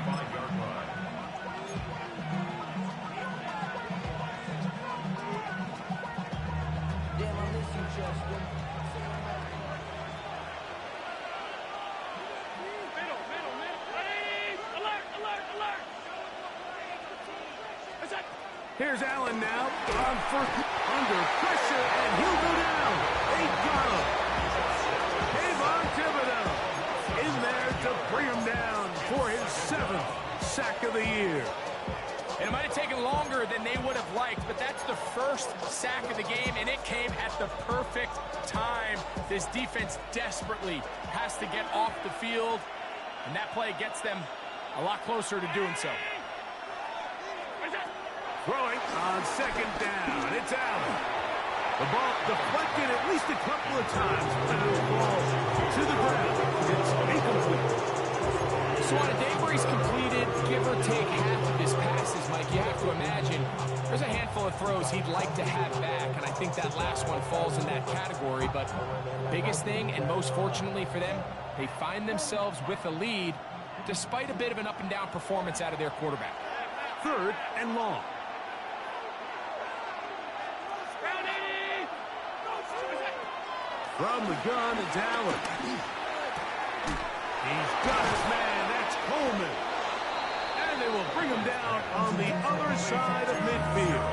Speaker 8: Here's Allen now on first, under pressure, and he'll go down. They got him. Kayvon Thibodeau in there to bring him down for his 7th sack of the year.
Speaker 9: And it might have taken longer than they would have liked, but that's the first sack of the game, and it came at the perfect time. This defense desperately has to get off the field, and that play gets them a lot closer to doing so.
Speaker 8: Throwing on second down. It's Allen. The ball deflected at least a couple of times, and it'll fall to the ground. It's incomplete.
Speaker 9: So on a day where he's completed, give or take half of his passes, Mike, you have to imagine there's a handful of throws he'd like to have back, and I think that last one falls in that category. But biggest thing, and most fortunately for them, they find themselves with a lead despite a bit of an up-and-down performance out of their quarterback.
Speaker 8: Third and long. From the gun, it's Allen. He's got his man. That's Coleman. And they will bring him down on the other side of midfield.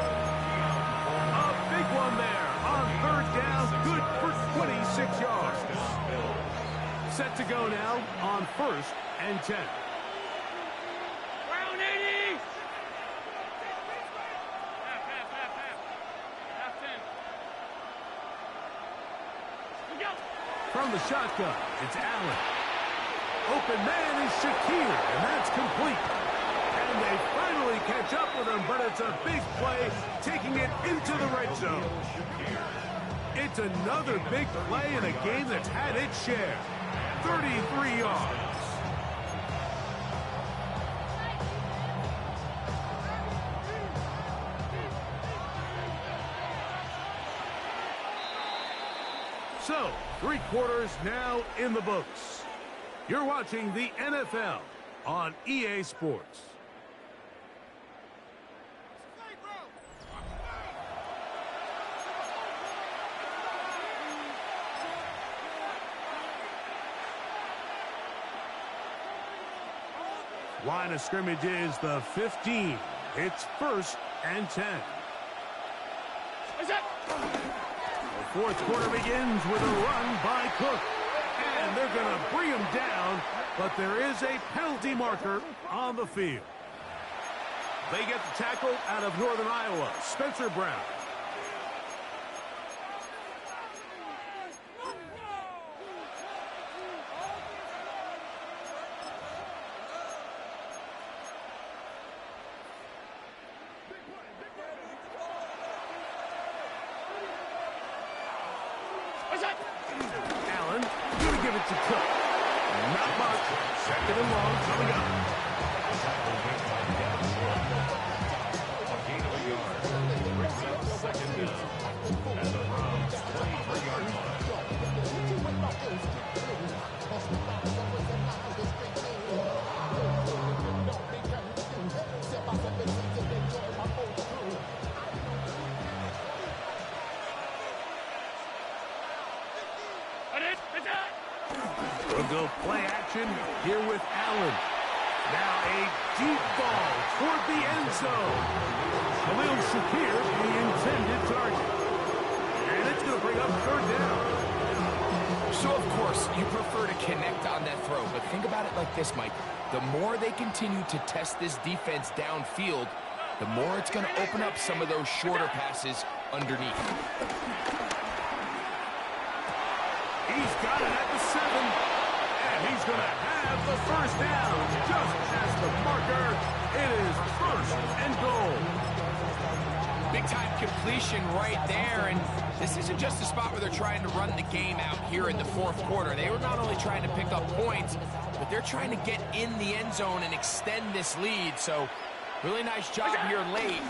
Speaker 8: A big one there on third down. Good for 26 yards. Set to go now on first and 10. From the shotgun, it's Allen. Open man is Shakir, and that's complete. And they finally catch up with him, but it's a big play, taking it into the red zone. It's another big play in a game that's had its share. 33 yards. So, 3 quarters now in the books. You're watching the NFL on EA Sports. Line of scrimmage is the 15. It's 1st and 10. The fourth quarter begins with a run by Cook. And they're going to bring him down, but there is a penalty marker on the field. They get the tackle out of Northern Iowa, Spencer Brown. Allen, going to give it to Cook. Not much. 2nd and long coming up.
Speaker 11: A gain of a yard. Brings up 2nd down. At the Browns' 23-yard line.
Speaker 8: We'll go play action here with Allen. Now a deep ball toward the end zone. Khalil Shakir, the intended target. And it's going to bring up 3rd down.
Speaker 9: So, of course, you prefer to connect on that throw, but think about it like this, Mike. The more they continue to test this defense downfield, the more it's going to open up some of those shorter passes underneath.
Speaker 8: He's got it at the 7. And he's going to have the 1st down. Just as the marker, it is 1st and goal.
Speaker 9: Big-time completion right there, and this isn't just a spot where they're trying to run the game out here in the 4th quarter. They were not only trying to pick up points, but they're trying to get in the end zone and extend this lead. So, really nice job here late.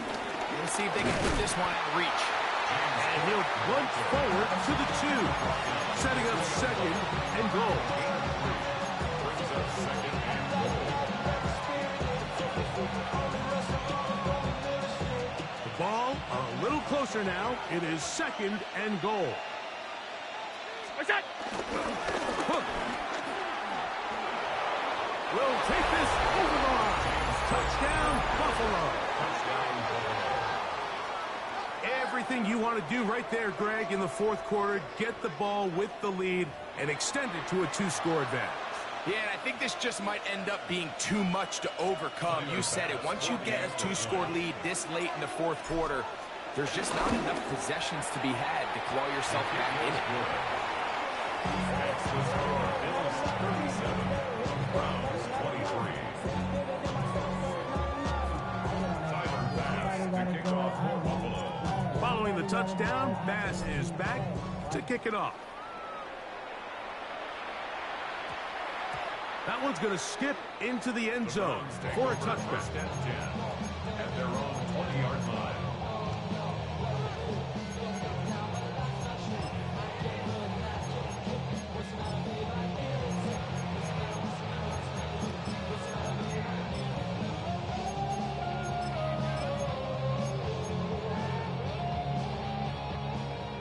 Speaker 9: Let's see if they can put this one out of reach.
Speaker 8: And he'll punch forward to the 2, setting up 2nd and goal.
Speaker 11: Brings up 2nd and goal.
Speaker 8: The ball a little closer now. It is 2nd and goal. Hook. Will take this over the line. Touchdown, Buffalo. Everything you want to do right there, Greg, in the 4th quarter. Get the ball with the lead and extend it to a 2-score advantage.
Speaker 9: Yeah, and I think this just might end up being too much to overcome. You said it. Once you get a 2-score lead this late in the 4th quarter, there's just not enough possessions to be had to claw yourself back in it.
Speaker 11: Next to score, Bills 37, Browns 23. Tyler Bass to kick off for Buffalo.
Speaker 8: Following the touchdown, Bass is back to kick it off. That one's going to skip into the end zone for a touchback.
Speaker 11: 1st and 10 at their own 20-yard line.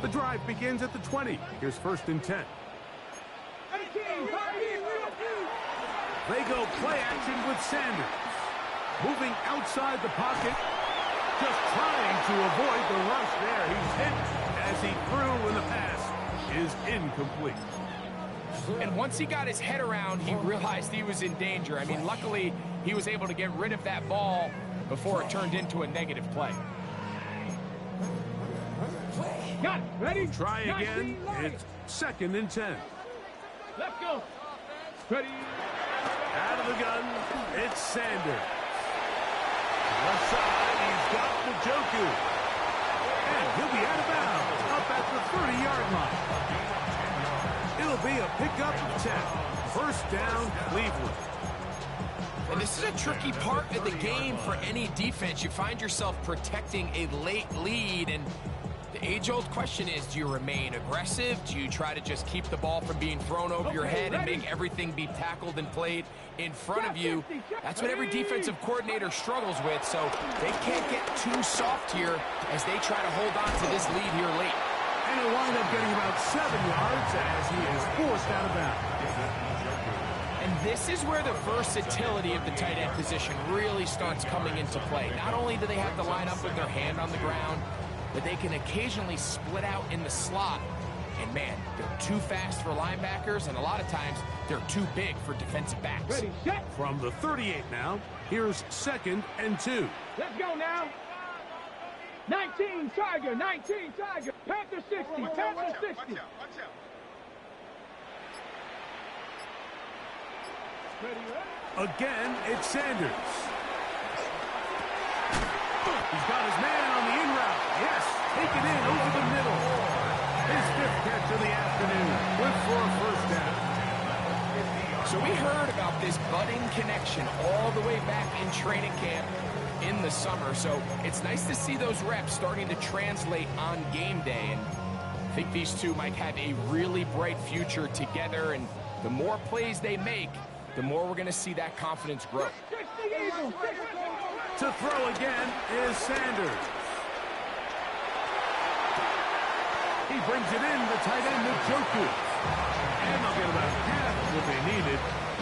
Speaker 8: The drive begins at the 20. Here's 1st and 10. They go play action with Sanders. Moving outside the pocket. Just trying to avoid the rush there. He's hit as he threw, and the pass is incomplete.
Speaker 9: And once he got his head around, he realized he was in danger. I mean, luckily, he was able to get rid of that ball before it turned into a negative play.
Speaker 10: Ready?
Speaker 8: Try again. It's 2nd and 10.
Speaker 10: Let's go. Ready?
Speaker 8: Out of the gun, it's Sanders. Left side, he's got Njoku. And he'll be out of bounds up at the 30-yard line. It'll be a pickup of 10. 1st down, Cleveland.
Speaker 9: And this is a tricky part of the game for any defense. You find yourself protecting a late lead, and the age-old question is, do you remain aggressive? Do you try to just keep the ball from being thrown over your head and make everything be tackled and played in front of you? That's what every defensive coordinator struggles with, so they can't get too soft here as they try to hold on to this lead here late.
Speaker 8: And he'll wind up getting about 7 yards as he is forced out of bounds.
Speaker 9: And This is where the versatility of the tight end position really starts coming into play. Not only do they have to line up with their hand on the ground, but they can occasionally split out in the slot. And man, they're too fast for linebackers, and a lot of times they're too big for defensive backs.
Speaker 10: Ready, set.
Speaker 8: From the 38 now, here's 2nd and 2.
Speaker 10: Let's go now. 19 Tiger, 19 Tiger. Panther 60, Panther 60.
Speaker 8: Again, it's Sanders. He's got his man on the in route. Yes, take it in over the middle. His 5th catch of the afternoon. Good for a first down.
Speaker 9: So we heard about this budding connection all the way back in training camp in the summer. So it's nice to see those reps starting to translate on game day. And I think these two might have a really bright future together. And the more plays they make, the more we're going to see that confidence grow.
Speaker 8: To throw again is Sanders. He brings it in, the tight end, Njoku. And they'll get about half what they needed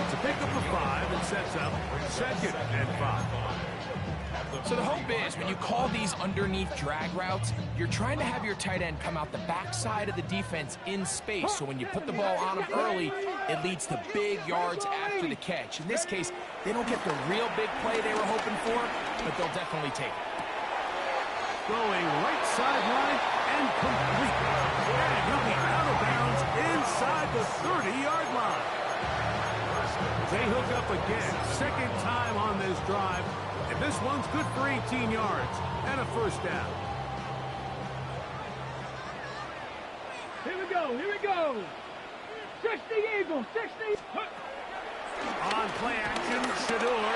Speaker 8: to pick up the 5 and sets up 2nd and 5.
Speaker 9: So the hope is when you call these underneath drag routes, you're trying to have your tight end come out the backside of the defense in space. So when you put the ball on him early, it leads to big yards after the catch. In this case, they don't get the real big play they were hoping for, but they'll definitely take it.
Speaker 8: Going right sideline and complete. And he'll be out of bounds inside the 30-yard line. They hook up again, 2nd time on this drive. And this one's good for 18 yards and a first down.
Speaker 10: Here we go, here we go. 60 Eagles, 60.
Speaker 8: On play action, Shador.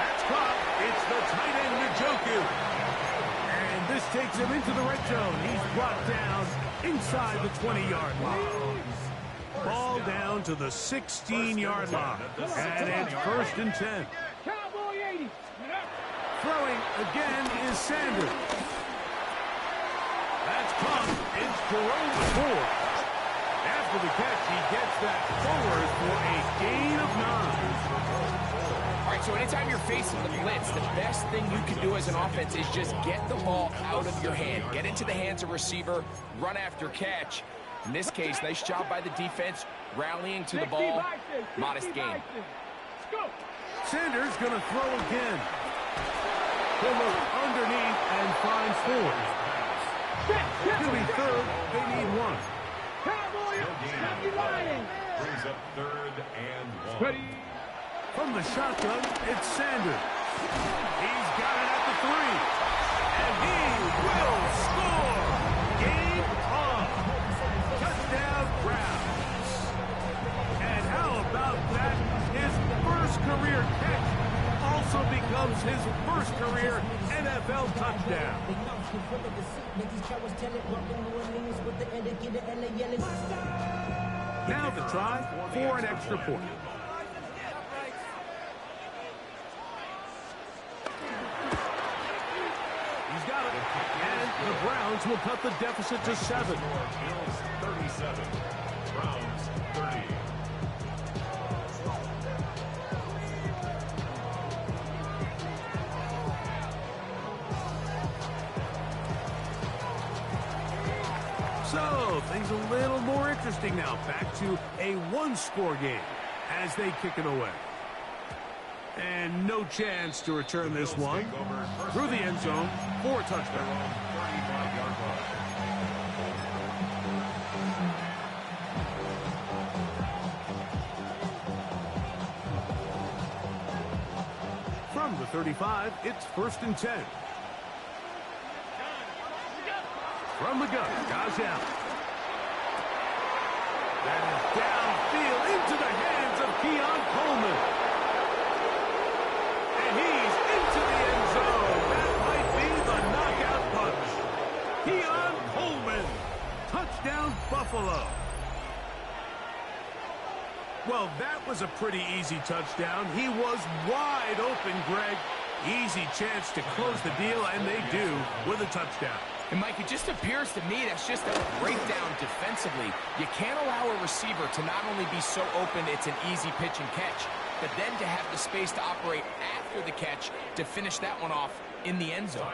Speaker 8: That's caught. It's the tight end, Njoku. And this takes him into the red zone. He's brought down inside the 20-yard line. Ball down to the 16-yard line. And it's 1st and 10.
Speaker 10: Cowboy 80.
Speaker 8: Throwing again is Sanders. That's caught. It's Jerome Ford. After the catch, he gets that forward for a gain of 9.
Speaker 9: All right, so anytime you're facing the blitz, the best thing you can do as an offense is just get the ball out of your hand. Get into the hands of receiver, run after catch. In this case, nice job by the defense, rallying to the ball. Modest gain.
Speaker 8: Sanders going to throw again. He'll look underneath and finds Ford. He'll be 3rd. They need 1.
Speaker 11: Brings up 3rd and 1.
Speaker 8: From the shotgun, it's Sanders. He's got it at the 3. And he will score. Game on. Touchdown Browns. And how about that? His first career catch also becomes his first career NFL touchdown. Now the try for an extra point. He's got it. And the Browns will cut the deficit to 7.
Speaker 11: Bills 37. Browns 30.
Speaker 8: So, things a little more interesting now. Back to a 1-score game as they kick it away. And no chance to return this one. Through the end zone for a touchdown. From the 35, it's 1st and 10. From the gun, Josh Allen. That is downfield into the hands of Keon Coleman. And he's into the end zone. That might be the knockout punch. Keon Coleman. Touchdown, Buffalo. Well, that was a pretty easy touchdown. He was wide open, Greg. Easy chance to close the deal, and they do with a touchdown.
Speaker 9: And, Mike, it just appears to me that's just a breakdown defensively. You can't allow a receiver to not only be so open it's an easy pitch and catch, but then to have the space to operate after the catch to finish that one off in the end zone.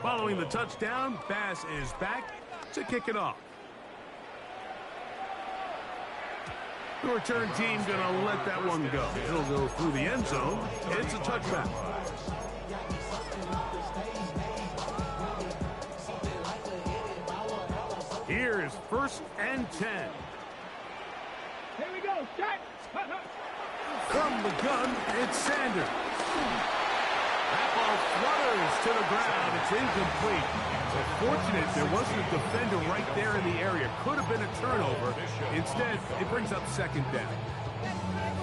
Speaker 8: Following the touchdown, Bass is back to kick it off. The return team going to let that one go. It'll go through the end zone. It's a touchback. Here is 1st and 10.
Speaker 10: Here we go. Check.
Speaker 8: From the gun, it's Sanders. That ball flutters to the ground. It's incomplete. Fortunate there wasn't a defender right there in the area. Could have been a turnover. Instead, it brings up 2nd down.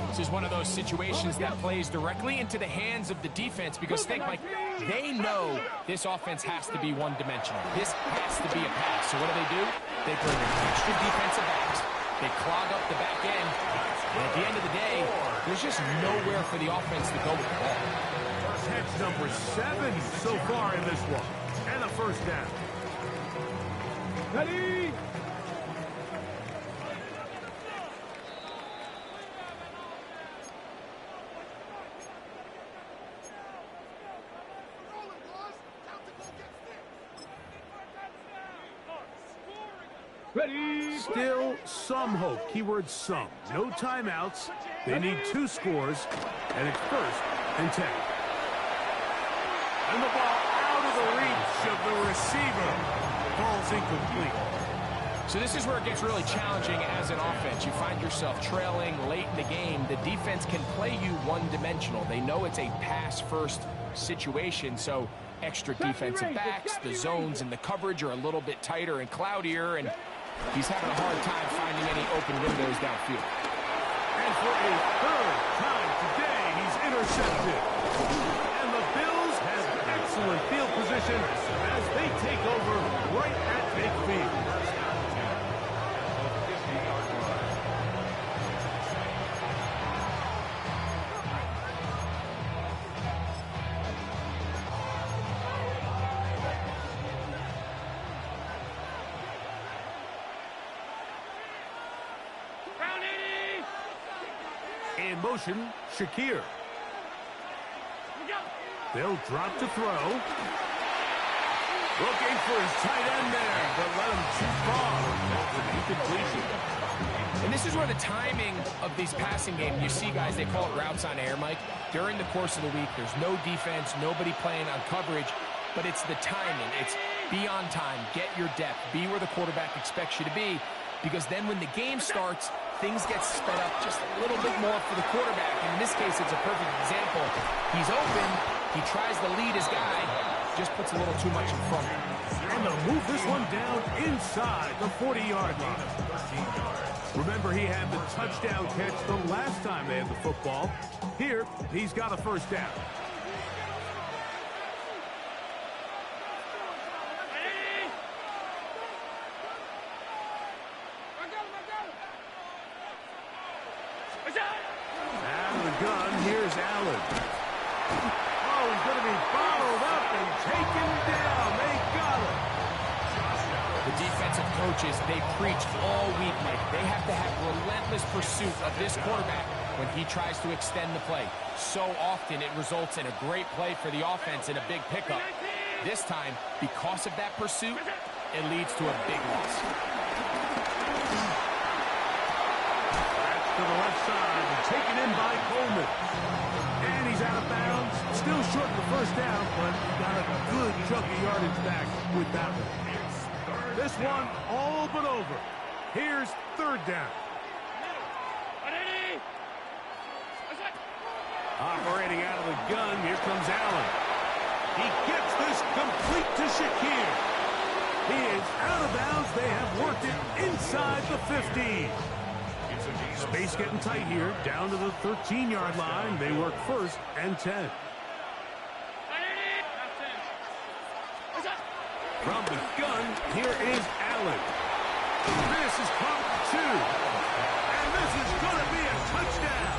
Speaker 9: This is one of those situations that plays directly into the hands of the defense because think, Mike, they know this offense has to be one-dimensional. This has to be a pass. So what do? They bring in extra defensive backs. They clog up the back end. And at the end of the day, there's just nowhere for the offense to go with the ball.
Speaker 8: Catch number 7 so far in this one. And a 1st down.
Speaker 10: Ready? Ready?
Speaker 8: Still some hope. Keyword some. No timeouts. They need 2 scores. And it's 1st and 10. And the ball out of the reach of the receiver. Ball's incomplete.
Speaker 9: So this is where it gets really challenging as an offense. You find yourself trailing late in the game. The defense can play you one-dimensional. They know it's a pass-first situation, so extra defensive backs, the zones and the coverage are a little bit tighter and cloudier, and he's having a hard time finding any open windows downfield.
Speaker 8: And for a 3rd time today, he's intercepted. And the Bills have excellent field position as they take over right at midfield. In motion, Shakir. They'll drop to throw. Looking for his tight end there, but let him too far. Incompletion.
Speaker 9: And this is where the timing of these passing games, you see guys, they call it routes on air, Mike. During the course of the week, there's no defense, nobody playing on coverage, but it's the timing. It's be on time, get your depth, be where the quarterback expects you to be, because then when the game starts, things get sped up just a little bit more for the quarterback. And in this case, it's a perfect example. He's open. He tries to lead his guy. Just puts a little too much in front.
Speaker 8: And they'll move this one down inside the 40-yard line. Remember, he had the touchdown catch the last time they had the football. Here, he's got a 1st down. Out of the gun, here's Allen. Oh, he's going to be bottled up and taken down. They got him.
Speaker 9: The defensive coaches, they preached all week, Mike. They have to have relentless pursuit of this quarterback when he tries to extend the play. So often it results in a great play for the offense and a big pickup. This time, because of that pursuit, it leads to a big loss.
Speaker 8: To the left side and taken in by Coleman. And he's out of bounds. Still short of the 1st down, but got a good chunk of yardage back with that one. This one all but over. Here's 3rd down. Operating out of the gun, here comes Allen. He gets this complete to Shakir. He is out of bounds. They have worked it inside the 15. Space getting tight here, down to the 13-yard line. They work 1st and 10. From the gun, here is Allen. This is caught 2. And this is going to be a touchdown.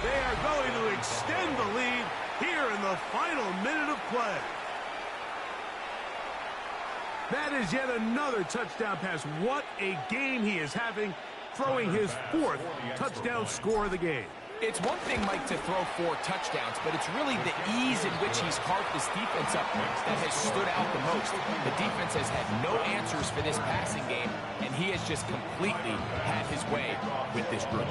Speaker 8: They are going to extend the lead here in the final minute of play. That is yet another touchdown pass. What a game he is having, throwing his 4th touchdown score of the game.
Speaker 9: It's one thing, Mike, to throw 4 touchdowns, but it's really the ease in which he's carved this defense up that has stood out the most. The defense has had no answers for this passing game, and he has just completely had his way with this group.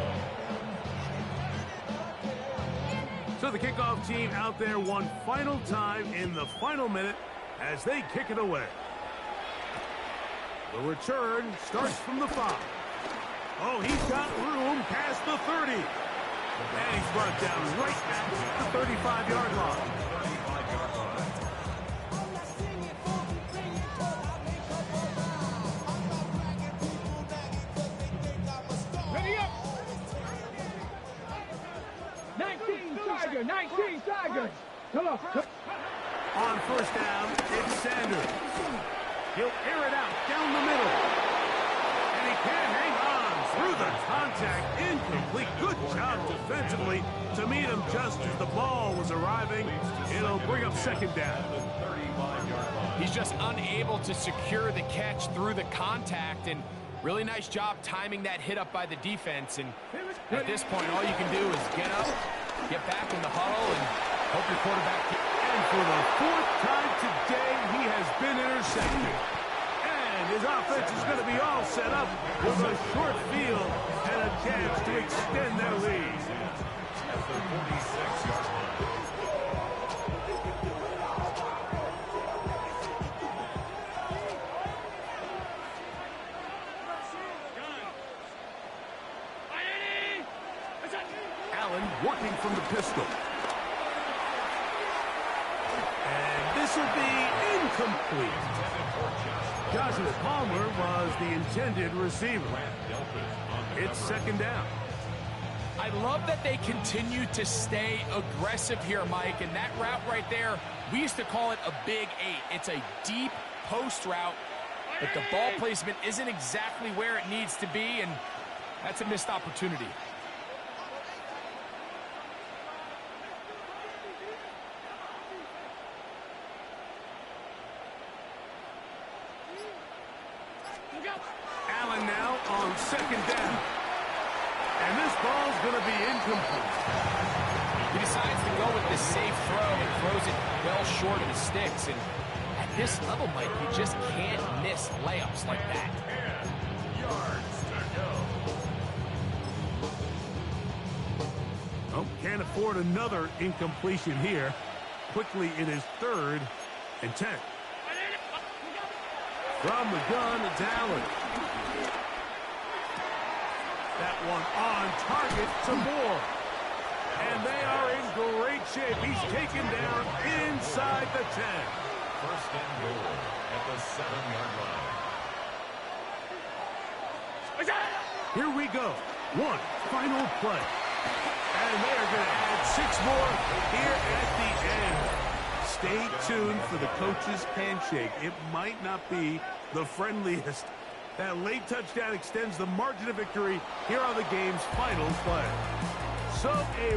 Speaker 8: So the kickoff team out there one final time in the final minute as they kick it away. The return starts from the 5. Oh, he's got room past the 30. And he's brought down right at the 35-yard line.
Speaker 10: Ready up! 19 Tiger, 19 Tiger. Come on.
Speaker 8: On first down, it's Sanders. He'll air it out down the middle. And he can't hang on through the contact. Incomplete. Good job defensively to meet him just as the ball was arriving. It'll bring up second down.
Speaker 9: He's just unable to secure the catch through the contact, and really nice job timing that hit up by the defense. And at this point, all you can do is get up, get back in the huddle, and hope your quarterback...
Speaker 8: And for the 4th time today, he has been intercepted. And his offense is going to be all set up with a short field and a chance to extend their lead.
Speaker 11: At the 46-yard line.
Speaker 8: Allen working from the pistol. This will be incomplete. Joshua Palmer was the intended receiver. It's second down.
Speaker 9: I love that they continue to stay aggressive here, Mike, and that route right there, we used to call it a big 8. It's a deep post route, but the ball placement isn't exactly where it needs to be, and that's a missed opportunity.
Speaker 8: Allen now on second down. And this ball's going to be incomplete.
Speaker 9: He decides to go with this safe throw and throws it well short of the sticks. And at this level, Mike, you just can't miss layups like that.
Speaker 11: 10 yards to go.
Speaker 8: Oh, can't afford another incompletion here. Quickly, it is 3rd and 10. From the gun, it's Allen. That one on target to Moore. And they are in great shape. He's taken down inside the 10.
Speaker 11: First and goal at the 7-yard line.
Speaker 8: Here we go. One final play. And they are going to add 6 more here at the end. Stay tuned for the coach's handshake. It might not be the friendliest. That late touchdown extends the margin of victory here on the game's final play. So a